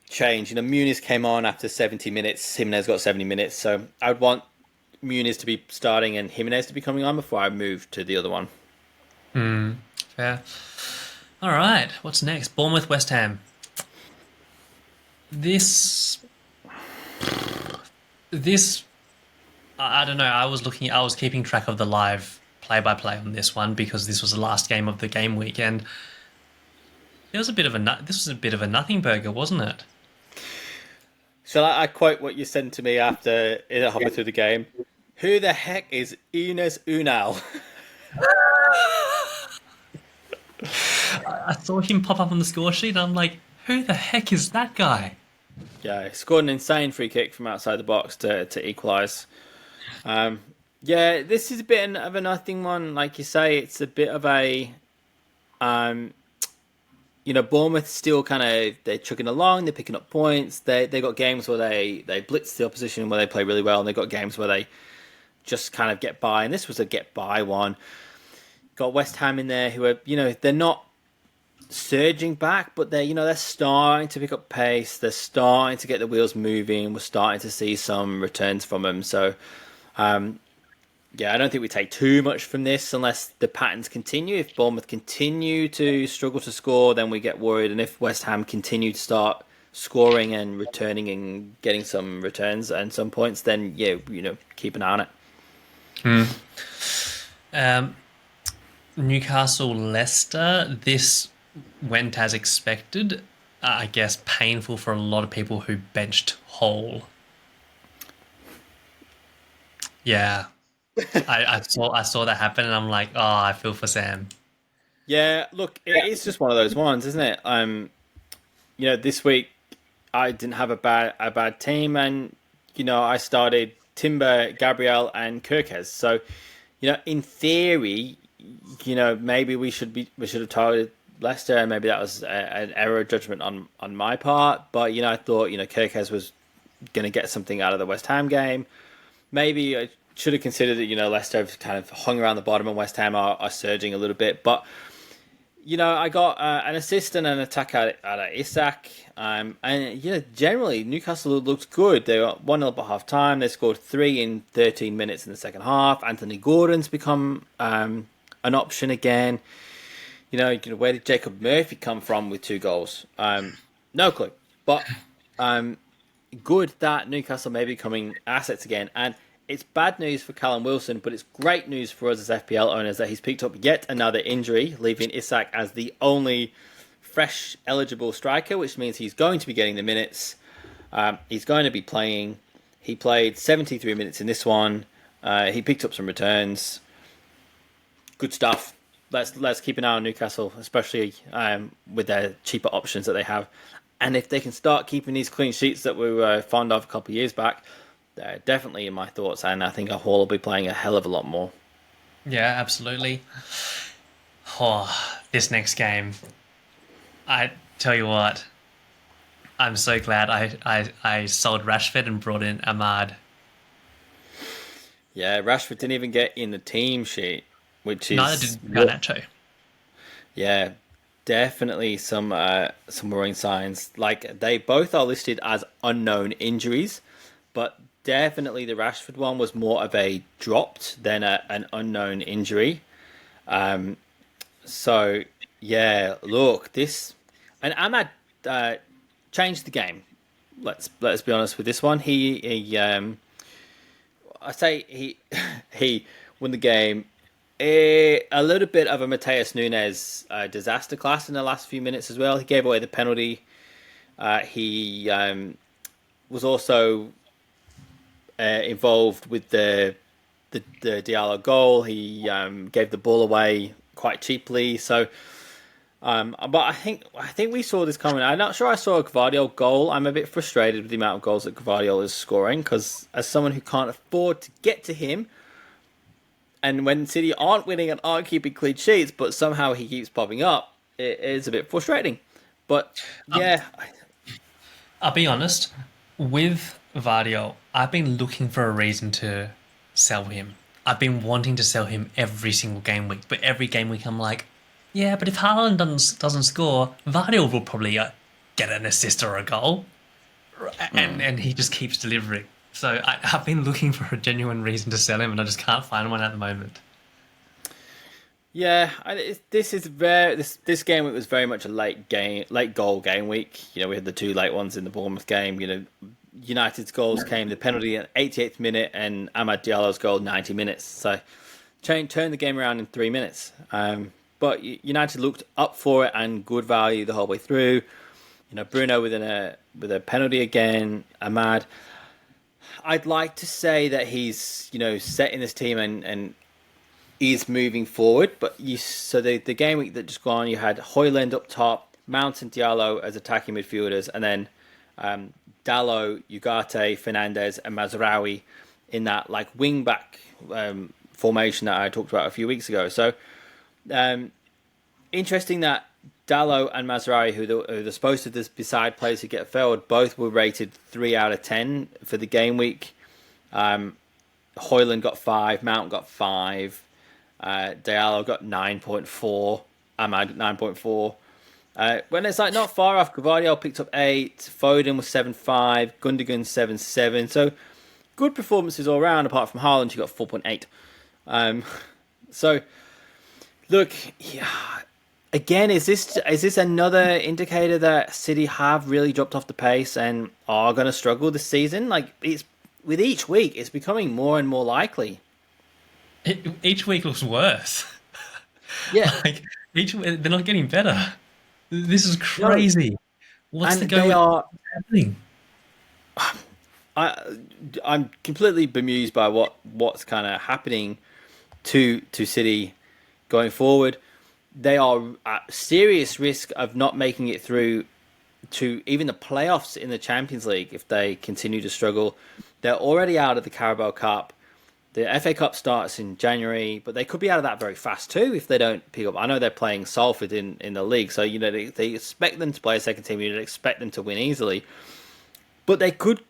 change. Muniz came on after 70 minutes. Jimenez got 70 minutes. So I would want Muniz to be starting and Jimenez to be coming on before I move to the other one. Fair. All right. What's next? Bournemouth, West Ham. This, I don't know. I was keeping track of the live play-by-play on this one because this was the last game of the game week, and this was a bit of a nothing burger, wasn't it? Shall I quote what you sent to me after halfway through the game? Who the heck is Ines Unal? I saw him pop up on the score sheet and I'm like, who the heck is that guy? Yeah, he scored an insane free kick from outside the box to equalise. This is a bit of a nothing one. Like you say, it's a bit of a... Bournemouth still they're chugging along, they're picking up points. They got games where they blitz the opposition, where they play really well, and they got games where they just kind of get by. And this was a get by one. Got West Ham in there, who are they're not surging back, but they're starting to pick up pace. They're starting to get the wheels moving. We're starting to see some returns from them. So, I don't think we take too much from this unless the patterns continue. If Bournemouth continue to struggle to score, then we get worried. And if West Ham continue to start scoring and returning and getting some returns and some points, then keep an eye on it. Newcastle, Leicester. This went as expected. I guess painful for a lot of people who benched Hall. Yeah. I saw that happen and I'm like, I feel for Sam. Yeah, look, it's just one of those ones, isn't it? This week I didn't have a bad team, and I started Timber, Gabriel, and Kirkes. So, in theory, maybe we should have targeted Leicester, and maybe that was an error of judgment on my part. But I thought Kirkes was going to get something out of the West Ham game. Maybe I should have considered that, Leicester have kind of hung around the bottom and West Ham are surging a little bit. But, I got an assist and an attack out of Isak. And, generally, Newcastle looked good. They were 1-0 up at half-time. They scored 3 in 13 minutes in the second half. Anthony Gordon's become an option again. Where did Jacob Murphy come from with 2 goals? No clue. But good that Newcastle may be becoming assets again. And it's bad news for Callum Wilson, but it's great news for us as FPL owners that he's picked up yet another injury, leaving Isak as the only fresh eligible striker, which means he's going to be getting the minutes. He's going to be playing. He played 73 minutes in this one. He picked up some returns. good stuff. Let's keep an eye on Newcastle, especially with their cheaper options that they have. And if they can start keeping these clean sheets that we were fond of a couple of years back, they're definitely in my thoughts. And I think Hall will be playing a hell of a lot more. Yeah, absolutely. Oh, this next game. I tell you what, I'm so glad I sold Rashford and brought in Ahmad. Yeah, Rashford didn't even get in the team sheet, which Neither is did Garnacho. yeah, definitely some worrying signs. Like they both are listed as unknown injuries, but definitely the Rashford one was more of a dropped than an unknown injury. So yeah, look this, and Ahmad changed the game. Let's be honest with this one. I say he he won the game. A little bit of a Mateus Nunes disaster class in the last few minutes as well. He gave away the penalty. He was also involved with the Diallo goal. He gave the ball away quite cheaply. So, but I think we saw this coming. I'm not sure I saw a Gvardiol goal. I'm a bit frustrated with the amount of goals that Gvardiol is scoring because as someone who can't afford to get to him, and when City aren't winning and aren't keeping clean sheets, but somehow he keeps popping up, it is a bit frustrating. But yeah, I'll be honest, with Vardio, I've been looking for a reason to sell him. I've been wanting to sell him every single game week, but every game week I'm like, yeah, but if Haaland doesn't score, Vardio will probably get an assist or a goal, and he just keeps delivering. So I've been looking for a genuine reason to sell him, and I just can't find one at the moment. yeah. This game week was very much a late goal game week. You know, we had the two late ones in the Bournemouth game. You know, United's goals came the penalty at 88th minute and Amad Diallo's goal 90 minutes. So turned the game around in 3 minutes. But United looked up for it and good value the whole way through. You know, Bruno with a penalty again. Amad. I'd like to say that he's setting this team and is moving forward, but the game week that just gone, you had Højlund up top, Mount and Diallo as attacking midfielders, and then Dallo, Ugarte, Fernandez, and Mazraoui in that like wing back formation that I talked about a few weeks ago. So interesting that Dallo and Mazraoui, who are supposed to be side players who get failed, both were rated 3 out of 10 for the game week. Højlund got 5, Mount got 5, Diallo got 9.4, Ahmad 9.4. When it's like not far off, Gvardiol picked up 8, Foden was 7.5, Gundogan 7.7. So good performances all around, apart from Haaland, who got 4.8. So look, yeah. Again, is this another indicator that City have really dropped off the pace and are going to struggle this season? Like it's with each week, it's becoming more and more likely. Each week looks worse. Yeah, like they're not getting better. This is crazy. No. What's And the going? they are. Happening? I'm completely bemused by what's kind of happening to City going forward. They are at serious risk of not making it through to even the playoffs in the Champions League if they continue to struggle. They're already out of the Carabao Cup. The FA Cup starts in January, but they could be out of that very fast too if they don't pick up. I know they're playing Salford in the league, so they expect them to play a second team. You'd expect them to win easily, but they could,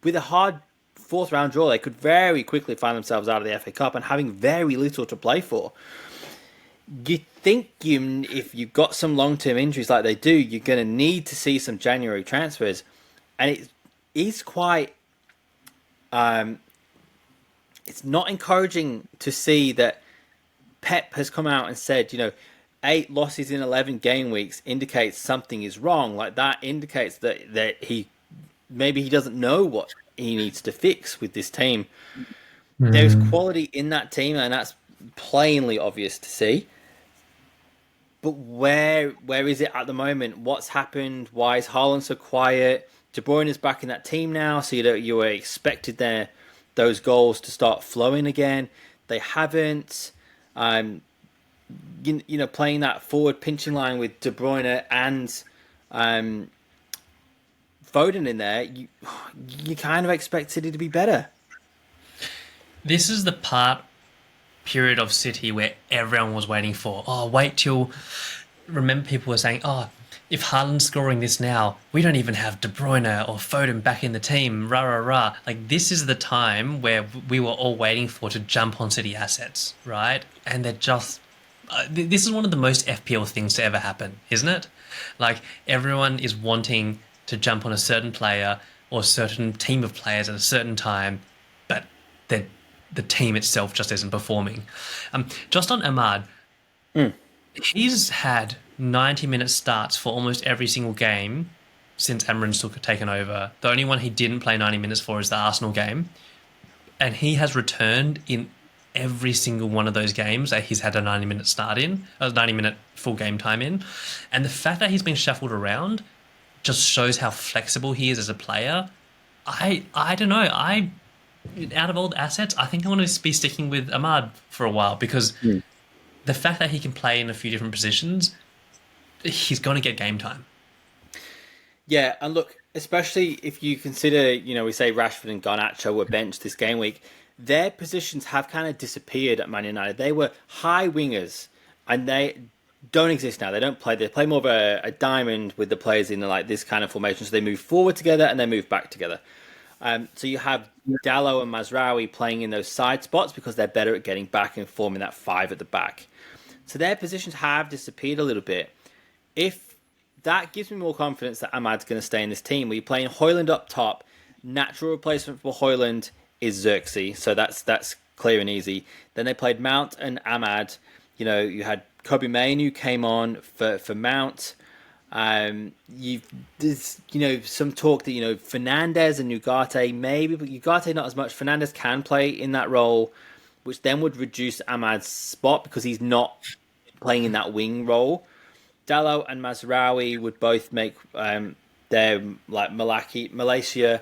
with a hard fourth round draw, they could very quickly find themselves out of the FA Cup and having very little to play for. You think if you've got some long-term injuries like they do, you're going to need to see some January transfers. And it is quite... it's not encouraging to see that Pep has come out and said, 8 losses in 11 game weeks indicates something is wrong. Like that indicates that he doesn't know what he needs to fix with this team. There's quality in that team, and that's plainly obvious to see. But where is it at the moment? What's happened? Why is Haaland so quiet? De Bruyne is back in that team now, so you were expected those goals to start flowing again. They haven't. playing that forward pinching line with De Bruyne and um, Foden in there, you kind of expected it to be better. This is the period of City where everyone was waiting for. Oh, wait till. Remember, people were saying, "Oh, if Haaland's scoring this now, we don't even have De Bruyne or Foden back in the team." Rah rah rah. Like this is the time where we were all waiting for to jump on City assets, right? And they're just. This is one of the most FPL things to ever happen, isn't it? Like everyone is wanting to jump on a certain player or a certain team of players at a certain time, but the team itself just isn't performing. Just on Ahmad, he's had 90-minute starts for almost every single game since Amrin's taken over. The only one he didn't play 90 minutes for is the Arsenal game. And he has returned in every single one of those games that he's had a 90-minute start in, a 90-minute full game time in. And the fact that he's been shuffled around just shows how flexible he is as a player. I don't know. Out of all the assets, I think I want to be sticking with Ahmad for a while because the fact that he can play in a few different positions, he's going to get game time. Yeah, and look, especially if you consider, we say Rashford and Garnacho were benched this game week, their positions have kind of disappeared at Man United. They were high wingers, and they don't exist now. They don't play. They play more of a diamond with the players in like this kind of formation. So they move forward together and they move back together. So you have Dalot and Mazraoui playing in those side spots because they're better at getting back and forming that five at the back. So their positions have disappeared a little bit. If that gives me more confidence that Ahmad's going to stay in this team, where you're playing Højlund up top, natural replacement for Højlund is Xerxes, so that's clear and easy. Then they played Mount and Ahmad. You had Kobe Mainu came on for Mount. There's some talk that Fernandes and Ugarte maybe, but Ugarte not as much. Fernandes can play in that role, which then would reduce Ahmad's spot because he's not playing in that wing role. Dalot and Mazraoui would both make their like Malaysia,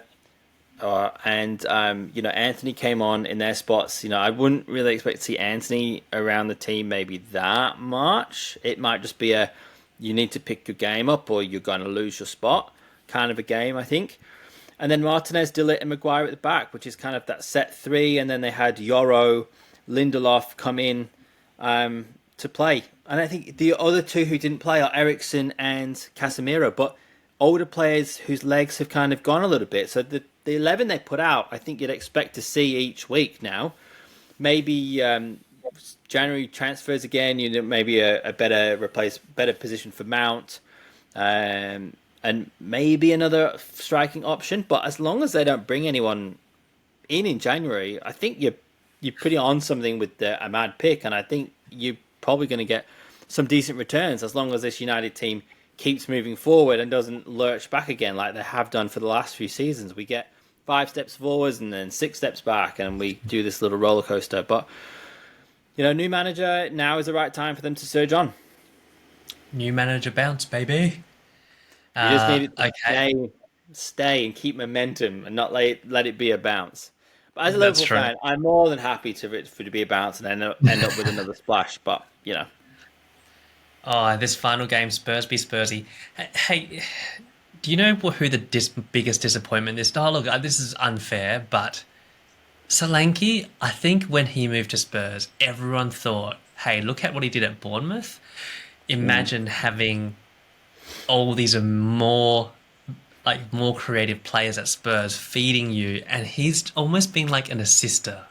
and Anthony came on in their spots. I wouldn't really expect to see Anthony around the team maybe that much. It might just be you need to pick your game up or you're going to lose your spot kind of a game, I think. And then Martinez, De Ligt and Maguire at the back, which is kind of that set three. And then they had Yoro, Lindelof come in to play. And I think the other two who didn't play are Ericsson and Casemiro, but older players whose legs have kind of gone a little bit. So the 11 they put out, I think you'd expect to see each week now. Maybe January transfers again, maybe a better position for Mount, and maybe another striking option. But as long as they don't bring anyone in January, I think you're pretty on something with the Ahmad pick, and I think you're probably going to get some decent returns as long as this United team keeps moving forward and doesn't lurch back again like they have done for the last few seasons. We get 5 steps forwards and then 6 steps back, and we do this little roller coaster. But new manager, now is the right time for them to surge on. New manager bounce, baby. You just need to stay and keep momentum and not let it be a bounce. But as a Liverpool fan, I'm more than happy for it to be a bounce and then end up with another splash. But, Oh, this final game, Spurs be Spursy. Hey, do you know who the biggest disappointment is? Oh, look, this is unfair, but Solanke, I think when he moved to Spurs, everyone thought, hey, look at what he did at Bournemouth. Imagine having all these more creative players at Spurs feeding you, and he's almost been like an assister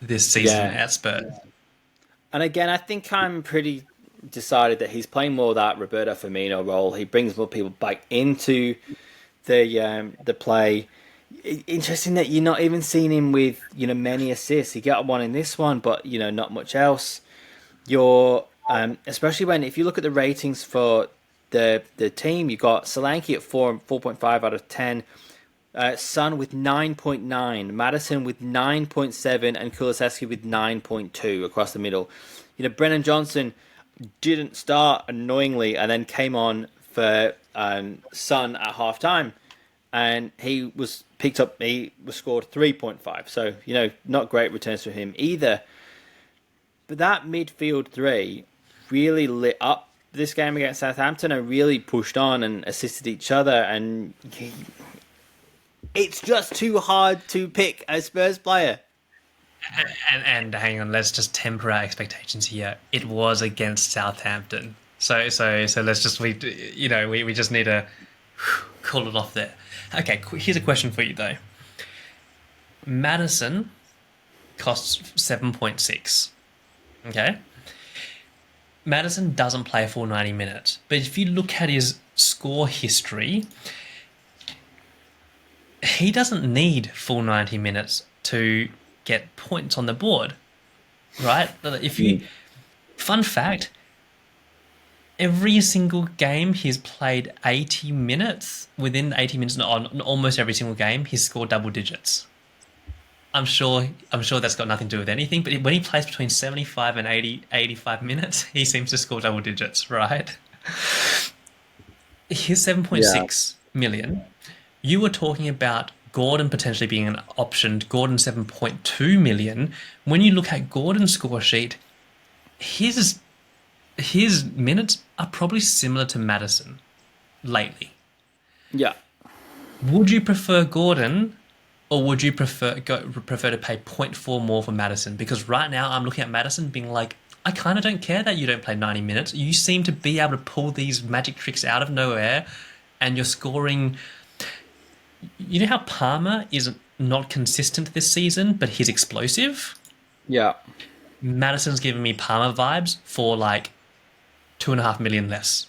this season at Spurs. And again, I think I'm pretty decided that he's playing more of that Roberto Firmino role. He brings more people back into the play. Interesting that you're not even seeing him with many assists. He got one in this one, but not much else. You're especially if you look at the ratings for the team, you got Solanke at 4.5 out of 10, Son with 9.9, Maddison with 9.7, and Kulusevski with 9.2 across the middle. Brennan Johnson didn't start annoyingly and then came on for Son at half time, and he was picked up. He was scored 3.5. So not great returns for him either. But that midfield three really lit up this game against Southampton and really pushed on and assisted each other. And it's just too hard to pick a Spurs player. And hang on, let's just temper our expectations here. It was against Southampton, so let's just we just need to call it off there. Okay, here's a question for you though. Maddison costs 7.6. Okay, Maddison doesn't play a full 90 minutes, but if you look at his score history, he doesn't need full 90 minutes to get points on the board, right? If you, fun fact, every single game he's played 80 minutes. Within 80 minutes on almost every single game, he's scored double digits. I'm sure that's got nothing to do with anything, but when he plays between 75 and 85 minutes, he seems to score double digits, right? Here's 7.6 million. You were talking about Gordon potentially being an option, Gordon 7.2 million. When you look at Gordon's score sheet, his minutes are probably similar to Maddison lately. Yeah. Would you prefer Gordon, or would you prefer to pay 0.4 more for Maddison? Because right now I'm looking at Maddison being like, I kind of don't care that you don't play 90 minutes. You seem to be able to pull these magic tricks out of nowhere, and you're scoring. You know how Palmer is not consistent this season, but he's explosive? Yeah. Maddison's giving me Palmer vibes for like 2.5 million less.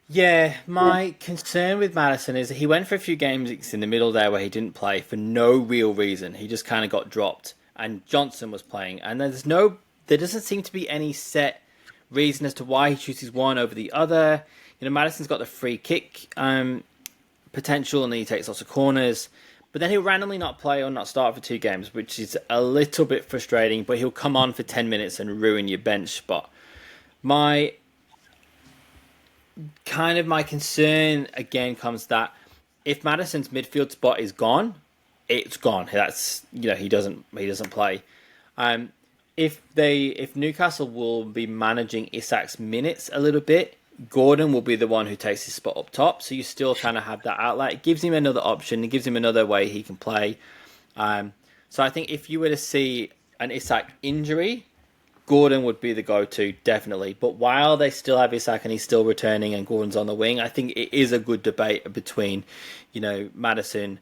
Yeah, my concern with Maddison is that he went for a few games in the middle there where he didn't play for no real reason. He just kind of got dropped, and Johnson was playing, and there doesn't seem to be any set reason as to why he chooses one over the other. You know, Maddison's got the free kick potential, and then he takes lots of corners, but then he'll randomly not play or not start for 2 games, which is a little bit frustrating, but he'll come on for 10 minutes and ruin your bench spot. My concern again comes that if Maddison's midfield spot is gone, it's gone. That's, he doesn't play. If Newcastle will be managing Isak's minutes a little bit, Gordon will be the one who takes his spot up top, so you still kind of have that outlet. It gives him another option. It gives him another way he can play. So I think if you were to see an Isak injury, Gordon would be the go-to, definitely. But while they still have Isak and he's still returning and Gordon's on the wing, I think it is a good debate between, Maddison.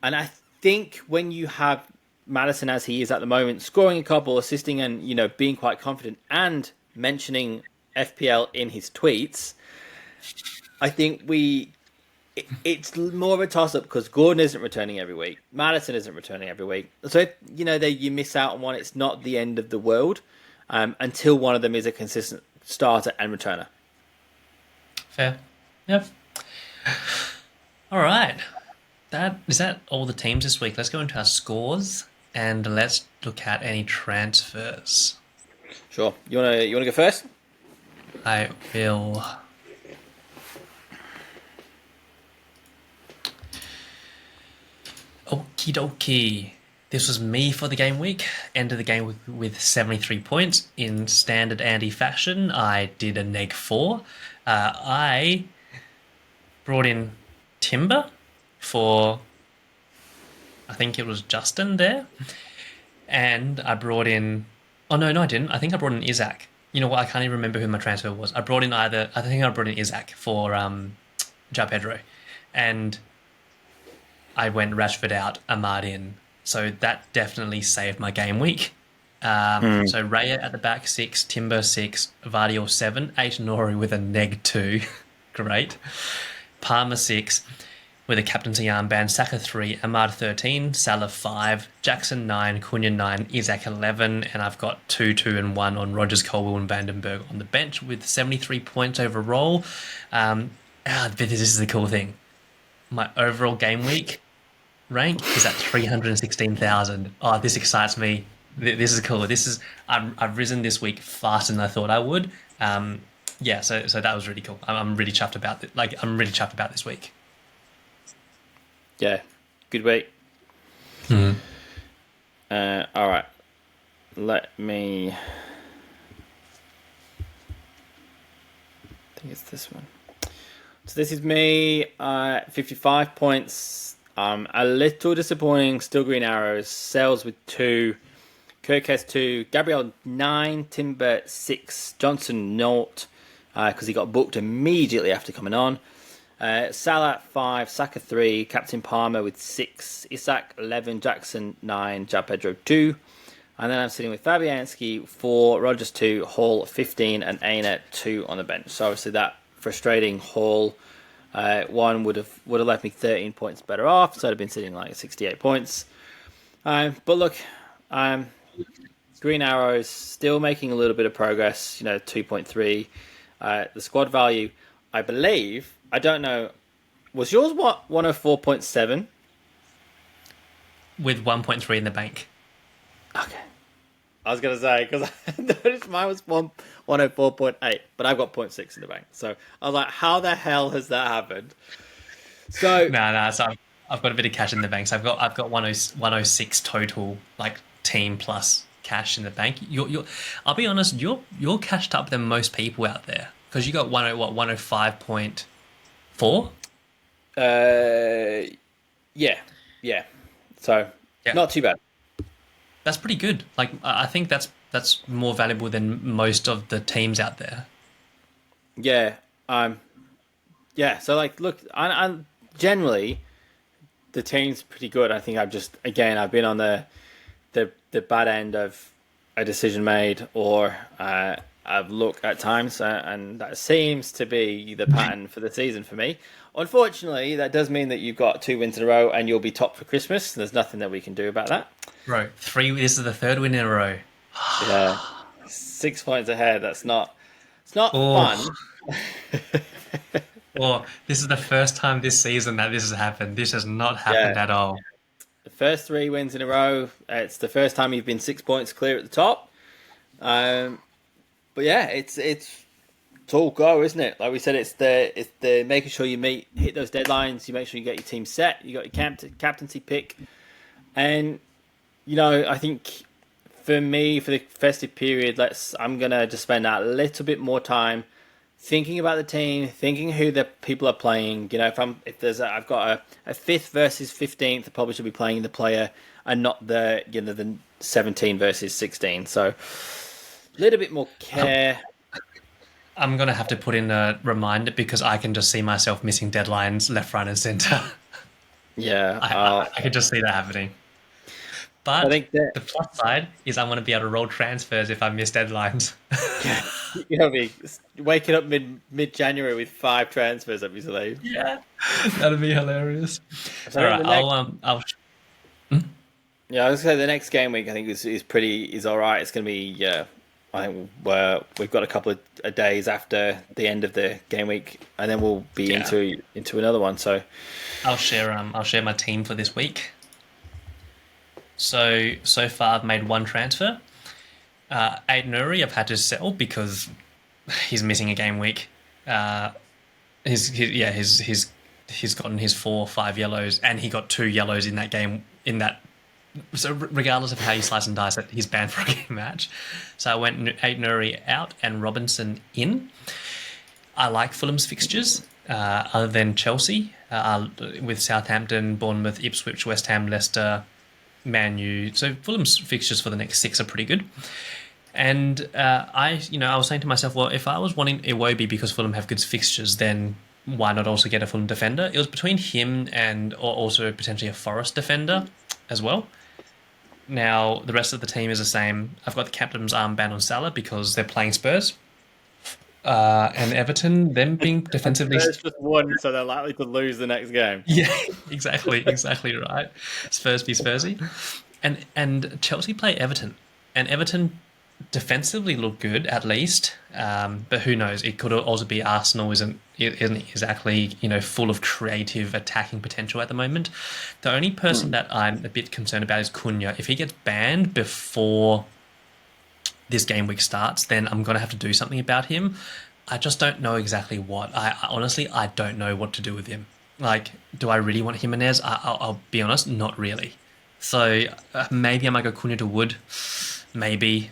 And I think when you have Maddison as he is at the moment, scoring a couple, assisting and, being quite confident and mentioning FPL in his tweets, I think it's more of a toss-up because Gordon isn't returning every week. Maddison isn't returning every week. So if, you miss out on one, it's not the end of the world until one of them is a consistent starter and returner. Fair. Yep. All right. Is that all the teams this week? Let's go into our scores and let's look at any transfers. Sure. You wanna go first? I will. Okie dokie. This was me for the game week. Ended the game with 73 points. In standard Andy fashion, I did a neg 4. I brought in Timber for, I think it was Justin there. And I brought in... Oh, no, I didn't. I think I brought in Isak. You know what? I can't even remember who my transfer was. I brought in Isak for João Pedro. And I went Rashford out, Ahmad in. So that definitely saved my game week. So Raya at the back, 6. Timber, 6. Vardy 7. 8 Nori with a neg 2. Great. Palmer, 6. With a captaincy armband. Saka, 3. Ahmad, 13. Salah, 5. Jackson, 9. Cunha, 9. Isak, 11. And I've got 2, 2, and 1 on Rogers, Colwell, and Vandenberg on the bench with 73 points overall. But this is the cool thing. My overall game week rank is at 316,000. Oh, this excites me. This is cool. I've risen this week faster than I thought I would. So that was really cool. I'm really chuffed about it. I'm really chuffed about this week. Yeah, good week. All right, let me. I think it's this one. So this is me. 55 points. A little disappointing. Still green arrows. Sales with 2. Kirk has 2. Gabriel 9. Timber 6. Johnson 0. Because he got booked immediately after coming on. Salah 5, Saka 3, Captain Palmer with 6, Isak 11, Jackson 9, João Pedro 2, and then I'm sitting with Fabianski 4, Rogers 2, Hall 15, and Aina 2 on the bench. So obviously that frustrating Hall one would have left me 13 points better off, so I'd have been sitting like 68 points. But look, Green Arrows still making a little bit of progress. 2.3. The squad value, I believe. I don't know. Was yours what 104.7? With 1.3 in the bank. Okay. I was going to say, because I noticed mine was 104.8, but I've got 0.6 in the bank. So I was like, how the hell has that happened? So No. So I've got a bit of cash in the bank. So I've got 106 total, like team plus cash in the bank. I'll be honest, you're cashed up than most people out there because you got 105.4. Yeah. So not too bad. That's pretty good. Like I think that's more valuable than most of the teams out there. Yeah. So like, look, I'm generally the team's pretty good. I think I've been on the bad end of a decision made, or I've looked at times, and that seems to be the pattern for the season for me. Unfortunately, that does mean that you've got 2 wins in a row and you'll be top for Christmas. There's nothing that we can do about that. Bro, 3. This is the 3rd win in a row. Yeah, 6 points ahead. It's not fun. Or this is the first time this season that this has happened. This has not happened at all. The first 3 wins in a row. It's the first time you've been 6 points clear at the top. But yeah, it's all go, isn't it? Like we said, it's the making sure you hit those deadlines. You make sure you get your team set. You got your captaincy pick, and I think for me, for the festive period, I'm gonna just spend a little bit more time thinking about the team, thinking who the people are playing. I've got a 5th versus 15th, I probably should be playing the player and not the 17 versus 16. So a little bit more care. I'm going to have to put in a reminder because I can just see myself missing deadlines left, right, and centre. Yeah. I can just see that happening. But I think the plus side is I'm going to be able to roll transfers if I miss deadlines. You'll be waking up mid-January with 5 transfers up your sleeve. Yeah, that'd be hilarious. So all right, Yeah, I was going to say the next game week I think is all right. It's going to be I think we've got a couple of days after the end of the game week, and then we'll be into another one. So I'll share my team for this week. So far I've made 1 transfer. Aid-Nouri I've had to sell because he's missing a game week. He's gotten his 4 or 5 yellows, and he got 2 yellows in that game. So regardless of how you slice and dice it, he's banned for a game match. So I went Aid-Nouri out and Robinson in. I like Fulham's fixtures, other than Chelsea, with Southampton, Bournemouth, Ipswich, West Ham, Leicester, Man U. So Fulham's fixtures for the next 6 are pretty good. And I was saying to myself, well, if I was wanting Iwobi because Fulham have good fixtures, then why not also get a Fulham defender? It was between him or also potentially a Forest defender as well. Now, the rest of the team is the same. I've got the captain's armband on Salah because they're playing Spurs. And Everton, them being defensively... Spurs just won, so they're likely to lose the next game. Yeah, exactly right. Spurs be Spursy. And Chelsea play Everton. And Everton defensively look good, at least. But who knows? It could also be Arsenal isn't exactly full of creative attacking potential at the moment. The only person that I'm a bit concerned about is Cunha. If he gets banned before this game week starts, then I'm going to have to do something about him. I just don't know exactly what. I honestly don't know what to do with him. Like, do I really want Jimenez? I'll be honest, not really. So maybe I might go Cunha to Wood. maybe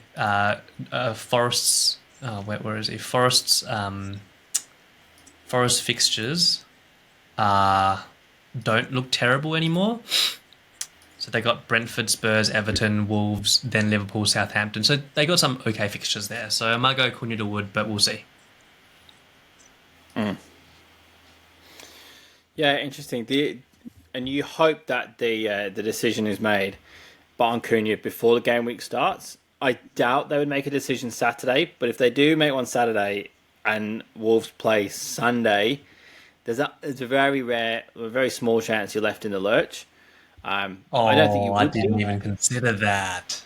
Forest's. Where is he? Forest fixtures don't look terrible anymore. So they got Brentford, Spurs, Everton, Wolves, then Liverpool, Southampton. So they got some okay fixtures there. So I might go Cunha to Wood, but we'll see. Yeah, interesting. And you hope that the decision is made on Cunha before the game week starts. I doubt they would make a decision Saturday, but if they do make one Saturday and Wolves play Sunday, there's a very small chance you're left in the lurch. I don't think you Oh, I would didn't be. even consider that.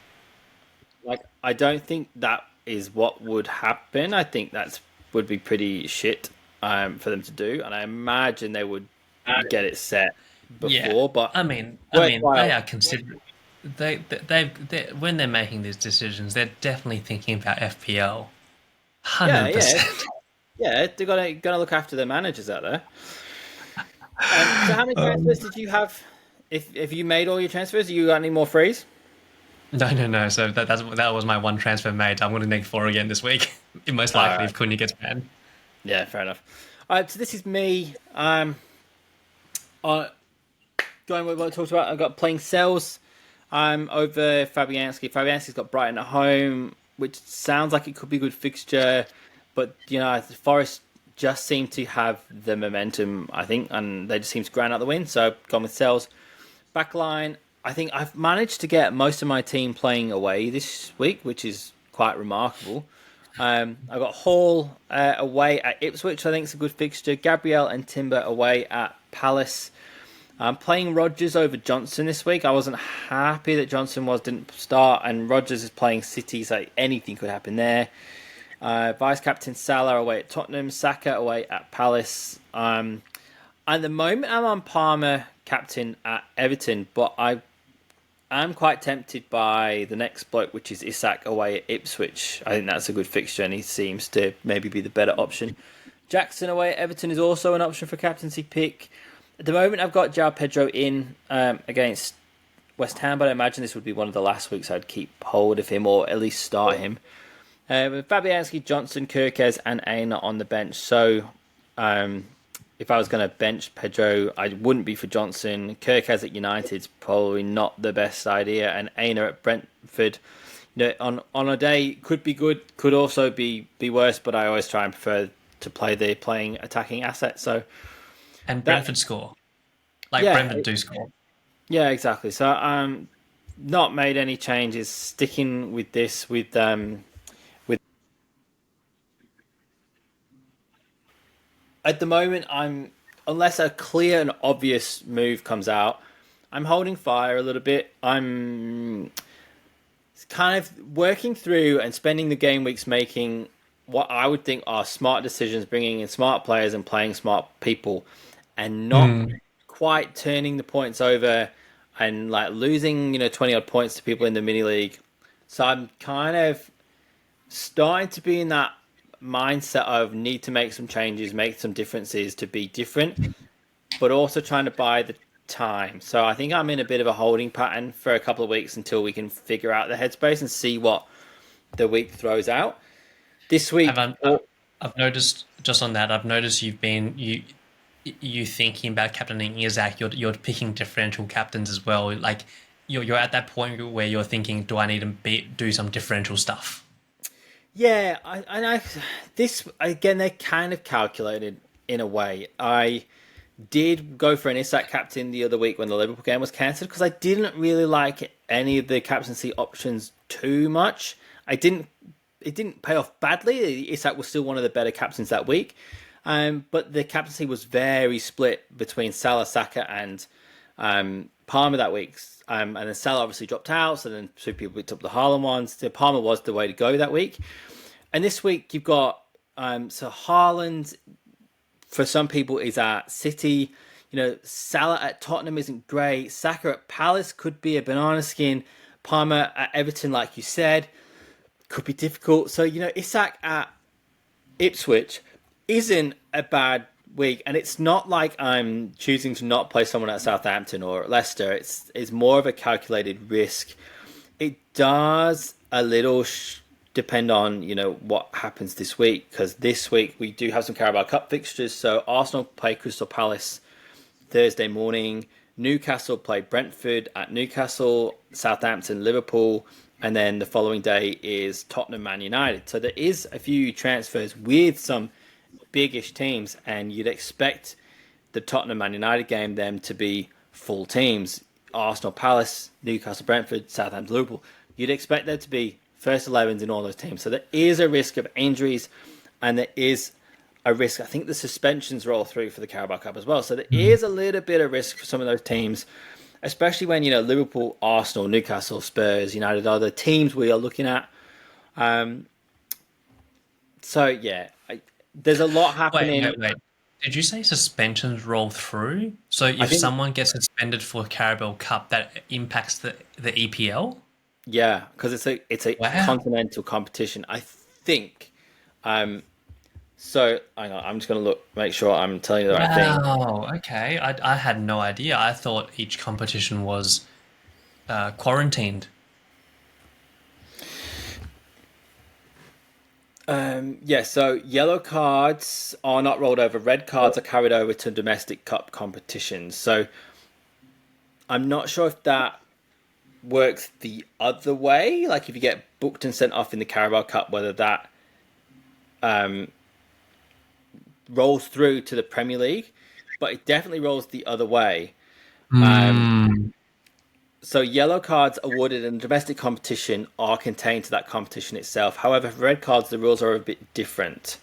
Like, I don't think that is what would happen. I think that's would be pretty shit for them to do, and I imagine they would get it set Yeah, before. But I mean, they worthwhile. are consider when they're making these decisions, they're definitely thinking about FPL, Yeah, hundred yeah, percent. yeah. They're gonna look after their managers out there. So how many transfers did you have? If you made all your transfers, you got any more frees? No, no, no. So that was my one transfer made. I'm going to make four again this week. Most All likely right. if Cunha gets banned. Yeah, fair enough. All right, so this is me. Uh, Going with what I talked about. I've got playing cells. Over Fabianski. Fabianski's got Brighton at home, which sounds like it could be a good fixture, but Forest just seem to have the momentum, I think, and they just seem to grind out the win. So gone with cells. Backline. I think I've managed to get most of my team playing away this week, which is quite remarkable. I've got Hall away at Ipswich, I think it's a good fixture. Gabriel and Timber away at Palace. I'm playing Rodgers over Johnson this week. I wasn't happy that Johnson didn't start, and Rodgers is playing City, so anything could happen there. Vice captain Salah away at Tottenham, Saka away at Palace. At the moment, I'm on Palmer captain at Everton, but I'm quite tempted by the next bloke, which is Isak away at Ipswich. I think that's a good fixture, and he seems to maybe be the better option. Jackson away at Everton is also an option for captaincy pick. At the moment, I've got João Pedro in against West Ham, but I imagine this would be one of the last weeks I'd keep hold of him or at least start him. With Fabianski, Johnson, Kirkes, and Aina on the bench. So if I was going to bench Pedro, I wouldn't be for Johnson. Kirkes at United's probably not the best idea, and Aina at Brentford. On a day could be good, could also be worse, but I always try and prefer to play the playing attacking asset. So. And Brentford score. Yeah, Brentford do score. yeah, exactly. So not made any changes. Sticking with this with at the moment unless a clear and obvious move comes out, I'm holding fire a little bit. I'm kind of working through and spending the game weeks making what I would think are smart decisions, bringing in smart players and playing smart people, and not quite turning the points over and like losing 20 odd points to people in the mini league. So I'm kind of starting to be in that mindset of need to make some changes, make some differences to be different, but also trying to buy the time. So I think I'm in a bit of a holding pattern for a couple of weeks until we can figure out the headspace and see what the week throws out. This week, I've noticed just on that. I've noticed you thinking about captaining Isaac. You're picking differential captains as well. Like you're at that point where you're thinking, do I need to do some differential stuff? yeah, this again, they kind of calculated in a way. I did go for an Isak captain the other week when the Liverpool game was cancelled because I didn't really like any of the captaincy options too much. It didn't pay off badly. Isak was still one of the better captains that week. But the captaincy was very split between Salah, Saka, and Palmer that week. And then Salah obviously dropped out, so then two people picked up the Haaland ones. So Palmer was the way to go that week. And this week you've got so Haaland, for some people, is at City. Salah at Tottenham isn't great. Saka at Palace could be a banana skin. Palmer at Everton, like you said, could be difficult. So, Isak at Ipswich isn't a bad week, and it's not like I'm choosing to not play someone at Southampton or at Leicester. It's more of a calculated risk It does a little depend on, what happens this week, because this week we do have some Carabao Cup fixtures. So Arsenal play Crystal Palace Thursday morning. Newcastle play Brentford at Newcastle, Southampton, Liverpool, and then the following day is Tottenham, Man United. So there is a few transfers with some biggish teams, and you'd expect the Tottenham, Man United game them to be full teams. Arsenal, Palace, Newcastle, Brentford, Southampton, Liverpool. You'd expect there to be first 11s in all those teams. So there is a risk of injuries, and there is a risk. I think the suspensions roll through for the Carabao Cup as well. So there is a little bit of risk for some of those teams, especially when, Liverpool, Arsenal, Newcastle, Spurs, United are the teams we are looking at. So, yeah, there's a lot happening. Wait. Did you say suspensions roll through? So if someone gets suspended for Carabao Cup, that impacts the EPL? Yeah, because it's a continental competition, I think. So hang on, I'm just going to make sure I'm telling you the right thing. Oh, okay. I had no idea. I thought each competition was quarantined. Yeah, so yellow cards are not rolled over. Red cards are carried over to domestic cup competitions. So I'm not sure if that works the other way. Like if you get booked and sent off in the Carabao Cup, whether that rolls through to the Premier League, but it definitely rolls the other way. So yellow cards awarded in domestic competition are contained to that competition itself. However, for red cards, the rules are a bit different.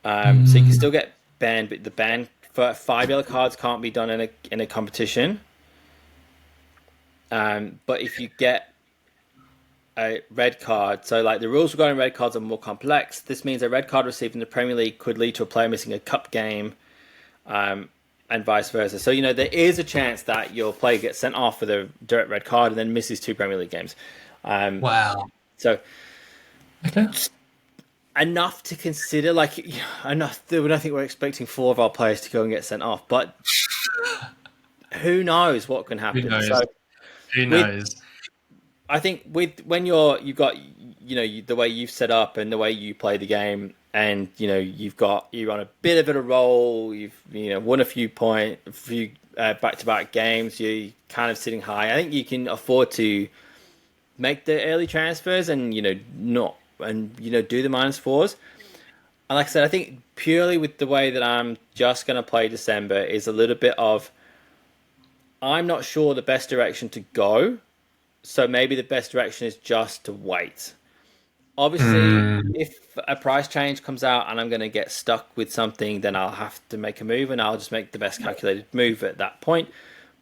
So you can still get banned, but the ban for 5 yellow cards can't be done in a competition. But if you get a red card, so like the rules regarding red cards are more complex. This means a red card received in the Premier League could lead to a player missing a cup game, and vice versa. So, there is a chance that your player gets sent off with a direct red card and then misses 2 Premier League games. Wow. So, okay. Enough to consider. Like, enough. I don't think we're expecting 4 of our players to go and get sent off, but who knows what can happen? Who knows? I think when you've got the way you've set up and the way you play the game, and you're on a bit of a roll. You've won a few back-to-back games. You're kind of sitting high. I think you can afford to make the early transfers and do the -4s. And like I said, I think purely with the way that I'm just going to play December is a little bit of I'm not sure the best direction to go. So maybe the best direction is just to wait. Obviously, if a price change comes out and I'm going to get stuck with something, then I'll have to make a move, and I'll just make the best calculated move at that point.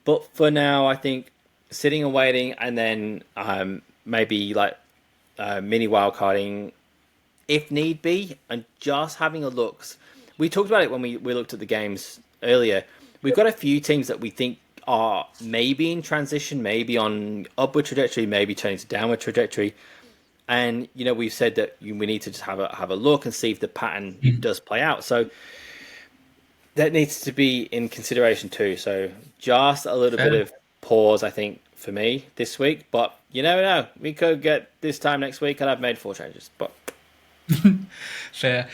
But for now, I think sitting and waiting, and then maybe like mini wildcarding if need be, and just having a look. We talked about it when we looked at the games earlier. We've got a few teams that we think are maybe in transition, maybe on upward trajectory, maybe turning to downward trajectory. And we've said that we need to just have a look and see if the pattern does play out. So that needs to be in consideration too. So just a little bit of pause, I think, for me this week. But you never know. We could get this time next week and I've made 4 changes. But fair.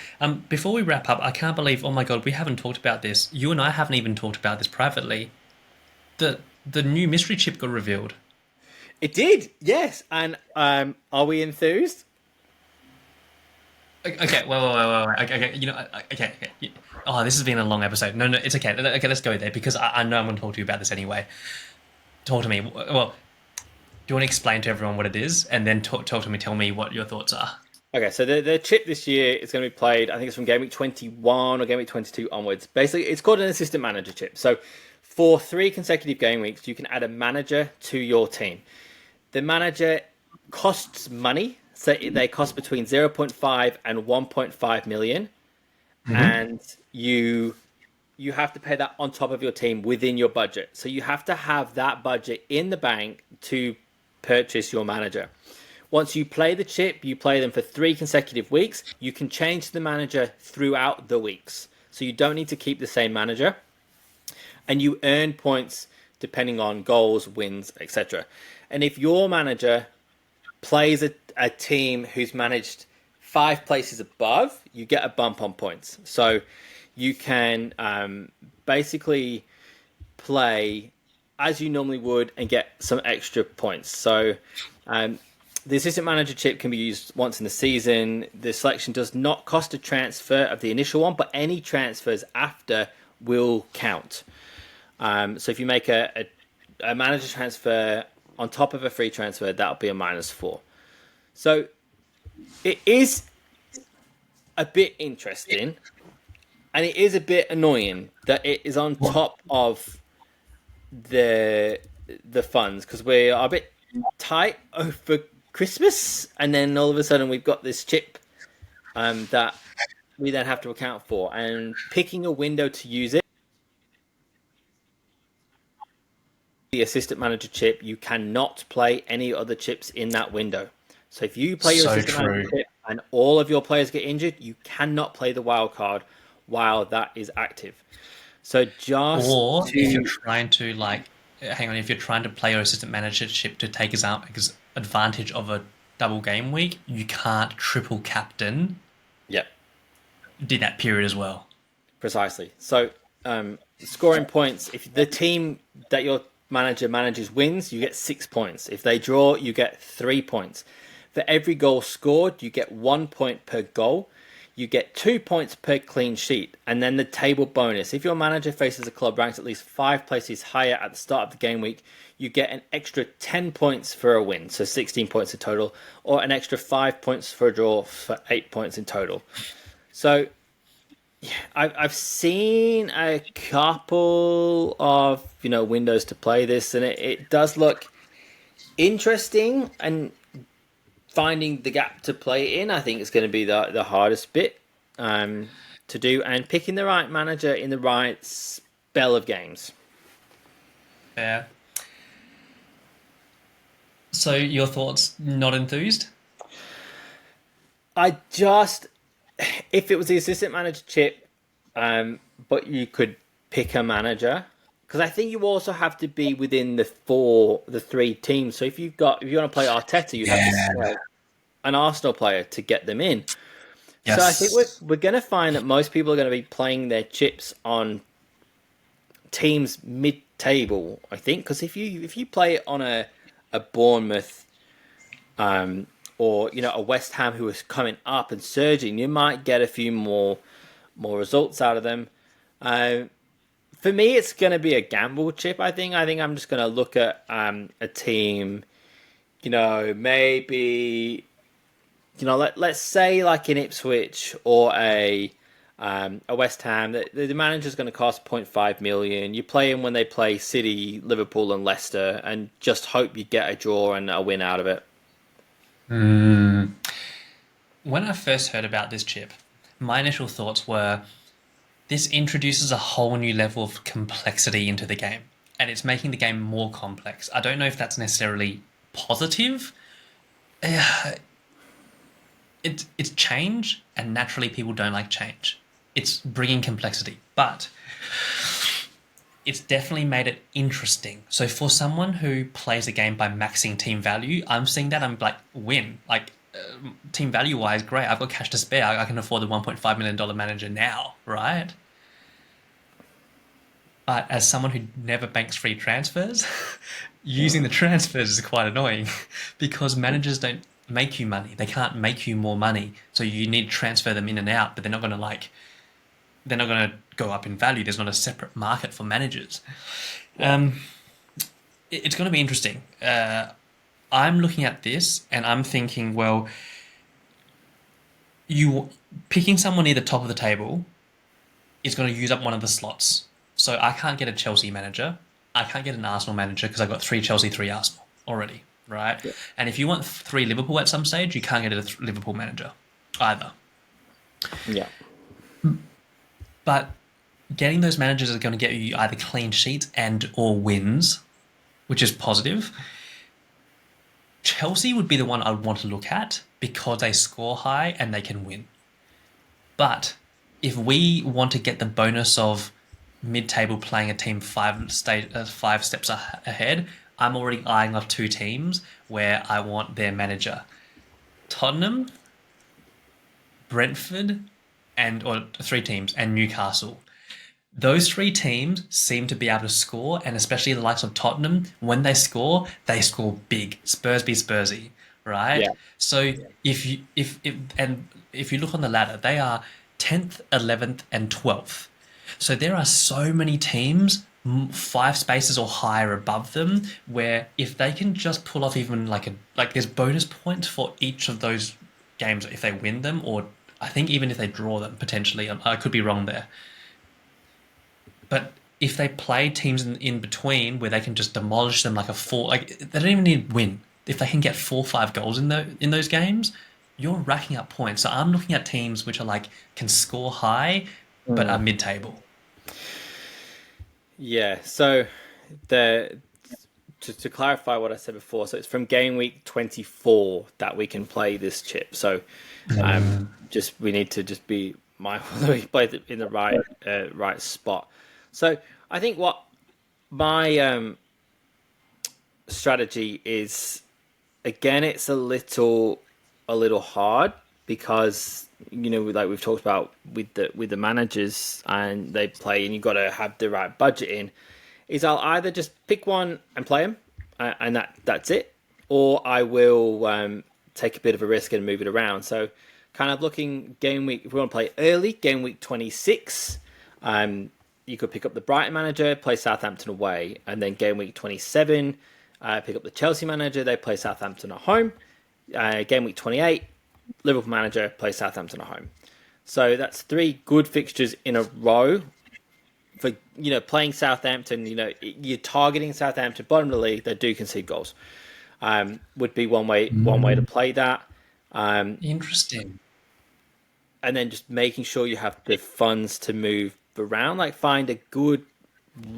Before we wrap up, I can't believe. Oh my god, we haven't talked about this. You and I haven't even talked about this privately. The new mystery chip got revealed. It did, yes. And are we enthused? Okay, well. Okay. Okay. Oh, this has been a long episode. No, it's okay. Okay, let's go there because I know I'm going to talk to you about this anyway. Talk to me. Well, do you want to explain to everyone what it is, and then talk to me? Tell me what your thoughts are. Okay, so the chip this year is going to be played. I think it's from game week 21 or game week 22 onwards. Basically, it's called an assistant manager chip. So for 3 consecutive game weeks, you can add a manager to your team. The manager costs money, so they cost between 0.5 and 1.5 million, and you have to pay that on top of your team within your budget. So you have to have that budget in the bank to purchase your manager. Once you play the chip, you play them for 3 consecutive weeks. You can change the manager throughout the weeks, so you don't need to keep the same manager, and you earn points depending on goals, wins, etc. And if your manager plays a team who's managed 5 places above, you get a bump on points. So you can basically play as you normally would and get some extra points. So the assistant manager chip can be used once in the season. The selection does not cost a transfer of the initial one, but any transfers after will count. So if you make a manager transfer on top of a free transfer, that'll be a -4. So it is a bit interesting, and it is a bit annoying that it is on top of the funds, because we are a bit tight over Christmas, and then all of a sudden we've got this chip that we then have to account for, and picking a window to use it. The assistant manager chip, you cannot play any other chips in that window. So if you play your assistant manager chip and all of your players get injured, you cannot play the wild card while that is active. So just if you're trying to if you're trying to play your assistant manager chip to take advantage of a double game week, you can't triple captain. Yep. Did that period as well. Precisely. So scoring points, if the team that your manager manages wins, you get 6 points. If they draw, you get 3 points. For every goal scored, you get 1 point per goal. You get 2 points per clean sheet. And then the table bonus. If your manager faces a club ranked at least 5 places higher at the start of the game week, you get an extra 10 points for a win, so 16 points in total, or an extra 5 points for a draw for 8 points in total. So I've seen a couple of windows to play this, and it does look interesting, and finding the gap to play in, I think, is going to be the hardest bit to do, and picking the right manager in the right spell of games. Yeah. So your thoughts? Not enthused? If it was the assistant manager chip, but you could pick a manager, because I think you also have to be within the 3 teams. So if you want to play Arteta, you have to play an Arsenal player to get them in. Yes. So I think we're going to find that most people are going to be playing their chips on teams mid-table, I think, because if you play it on a Bournemouth, or a West Ham who is coming up and surging, you might get a few more results out of them. For me, it's going to be a gamble chip. I think I'm just going to look at a team, maybe, let's say like in Ipswich or a West Ham. The manager's going to cost 0.5 million. You play him when they play City, Liverpool, and Leicester, and just hope you get a draw and a win out of it. When I first heard about this chip, my initial thoughts were, this introduces a whole new level of complexity into the game, and it's making the game more complex. I don't know if that's necessarily positive. It's change, and naturally people don't like change. It's bringing complexity, but it's definitely made it interesting. So for someone who plays a game by maxing team value, I'm seeing that, I'm like, win. Like, team value-wise, great. I've got cash to spare. I can afford the $1.5 million manager now, right? But as someone who never banks free transfers, using the transfers is quite annoying, because managers don't make you money. They can't make you more money. So you need to transfer them in and out, but they're not going to go up in value. There's not a separate market for managers. It's going to be interesting. I'm looking at this and I'm thinking, well, you picking someone near the top of the table is going to use up one of the slots. So I can't get a Chelsea manager. I can't get an Arsenal manager because I've got 3 Chelsea, 3 Arsenal already, right? Yeah. And if you want 3 Liverpool at some stage, you can't get a Liverpool manager either. Yeah. But getting those managers are going to get you either clean sheets and or wins, which is positive. Chelsea would be the one I'd want to look at because they score high and they can win. But if we want to get the bonus of mid-table playing a team 5 steps ahead, I'm already eyeing off 2 teams where I want their manager. Tottenham, Brentford, or 3 teams, and Newcastle. Those 3 teams seem to be able to score, and especially the likes of Tottenham, when they score big. Spurs be Spursy, right? Yeah. So if you look on the ladder, they are 10th, 11th, and 12th. So there are so many teams 5 spaces or higher above them, where if they can just pull off even like there's bonus points for each of those games if they win them, or I think even if they draw them potentially. I could be wrong there. But if they play teams in between where they can just demolish them like a four, like they don't even need to win. If they can get 4 or 5 goals in those games, you're racking up points. So I'm looking at teams which are like can score high but are mid-table. Yeah. So the to clarify what I said before, so it's from game week 24 that we can play this chip. So just we need to just be mindful that we play it in the right spot. So I think what my strategy is, again, it's a little hard because like we've talked about with the managers, and they play, and you've got to have the right budget in. Is I'll either just pick one and play them, and that's it, or I will take a bit of a risk and move it around. So, kind of looking game week. If we want to play early, game week 26, you could pick up the Brighton manager, play Southampton away, and then game week 27, pick up the Chelsea manager. They play Southampton at home. Game week 28, Liverpool manager, play Southampton at home. So that's 3 good fixtures in a row. For playing Southampton, you're targeting Southampton, bottom of the league. They do concede goals. Would be one way to play that. Interesting. And then just making sure you have the funds to move around. Like find a good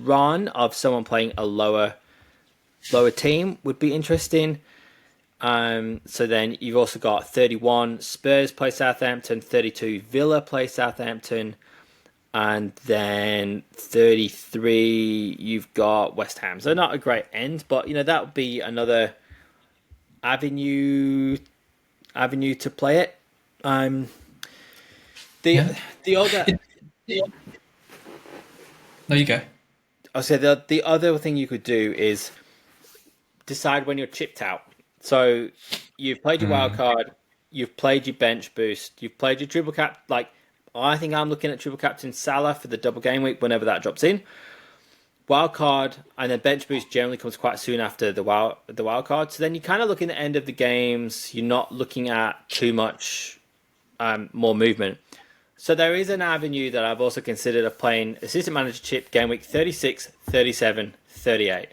run of someone playing a lower team would be interesting. So then you've also got 31 Spurs play Southampton, 32 Villa play Southampton. And then 33, you've got West Ham. So not a great end, but that would be another avenue to play it. The other, There you go. I'll say the other thing you could do is decide when you're chipped out. So you've played your wild card, you've played your bench boost, you've played your triple cap, like. I think I'm looking at triple captain Salah for the double game week whenever that drops in. Wild card and then bench boost generally comes quite soon after the wild card. So then you're kind of looking at the end of the games. You're not looking at too much more movement. So there is an avenue that I've also considered of playing assistant manager chip game week 36, 37, 38.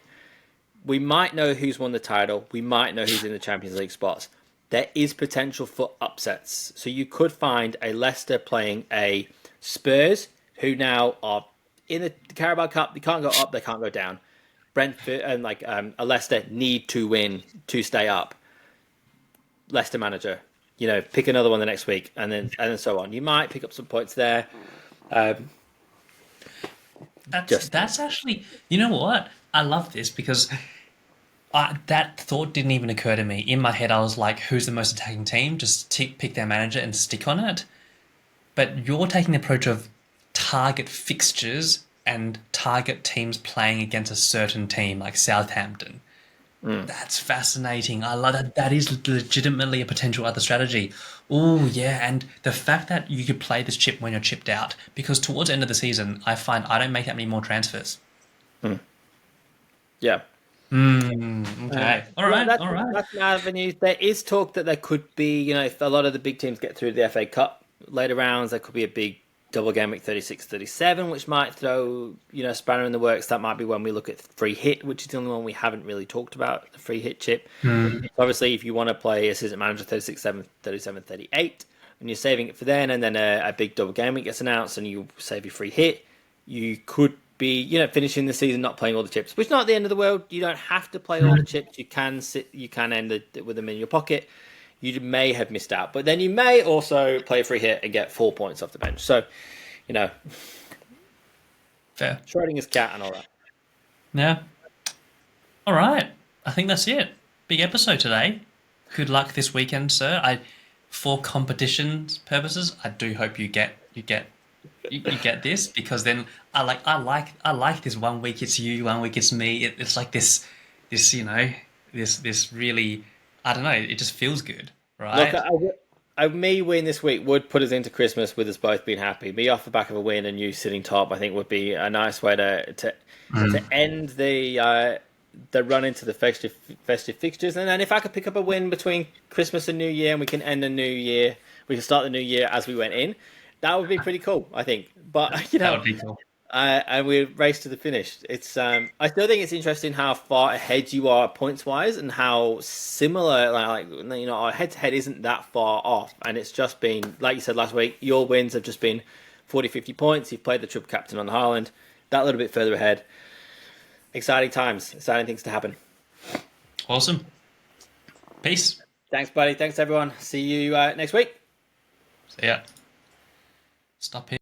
We might know who's won the title. We might know who's in the Champions League spots. There is potential for upsets. So you could find a Leicester playing a Spurs, who now are in the Carabao Cup. They can't go up, they can't go down. Brentford and a Leicester need to win to stay up. Leicester manager, pick another one the next week, and then so on. You might pick up some points there. That's actually, you know what? I love this because that thought didn't even occur to me. In my head, I was like, who's the most attacking team? Just pick their manager and stick on it. But you're taking the approach of target fixtures and target teams playing against a certain team, like Southampton. That's fascinating. I love that. That is legitimately a potential other strategy. Oh, yeah. And the fact that you could play this chip when you're chipped out, because towards the end of the season, I find I don't make that many more transfers. Yeah. Okay. All right. That's an avenue. There is talk that there could be, if a lot of the big teams get through the FA Cup later rounds, there could be a big double game week 36, 37, which might throw, a spanner in the works. That might be when we look at free hit, which is the only one we haven't really talked about, the free hit chip. Obviously, if you want to play assistant manager 36, 37, 38, and you're saving it for then, and then a big double game week gets announced and you save your free hit, you could be, finishing the season not playing all the chips, which is not the end of the world. You don't have to play all the chips. You can end it with them in your pocket. You may have missed out, but then you may also play a free hit and get 4 points off the bench. So, fair. Schrodinger's cat and all that. Yeah. All right. I think that's it. Big episode today. Good luck this weekend, sir. For competitions purposes, I do hope you get this, because then I like this. 1 week it's you, 1 week it's me. It's like this this really, I don't know. It just feels good, Look, right? me win this week would put us into Christmas with us both being happy. Me off the back of a win and you sitting top, I think would be a nice way to end the run into the festive fixtures. And then if I could pick up a win between Christmas and New Year, and we can end the New Year, we can start the New Year as we went in. That would be pretty cool, I think. But That would be cool. and we race to the finish. It's I still think it's interesting how far ahead you are points wise, and how similar our head to head isn't that far off. And it's just been, like you said last week, your wins have just been 40, 50 points. You've played the triple captain on Haaland, that little bit further ahead. Exciting times, exciting things to happen. Awesome. Peace. Thanks, buddy. Thanks, everyone. See you next week. See ya. Stop here.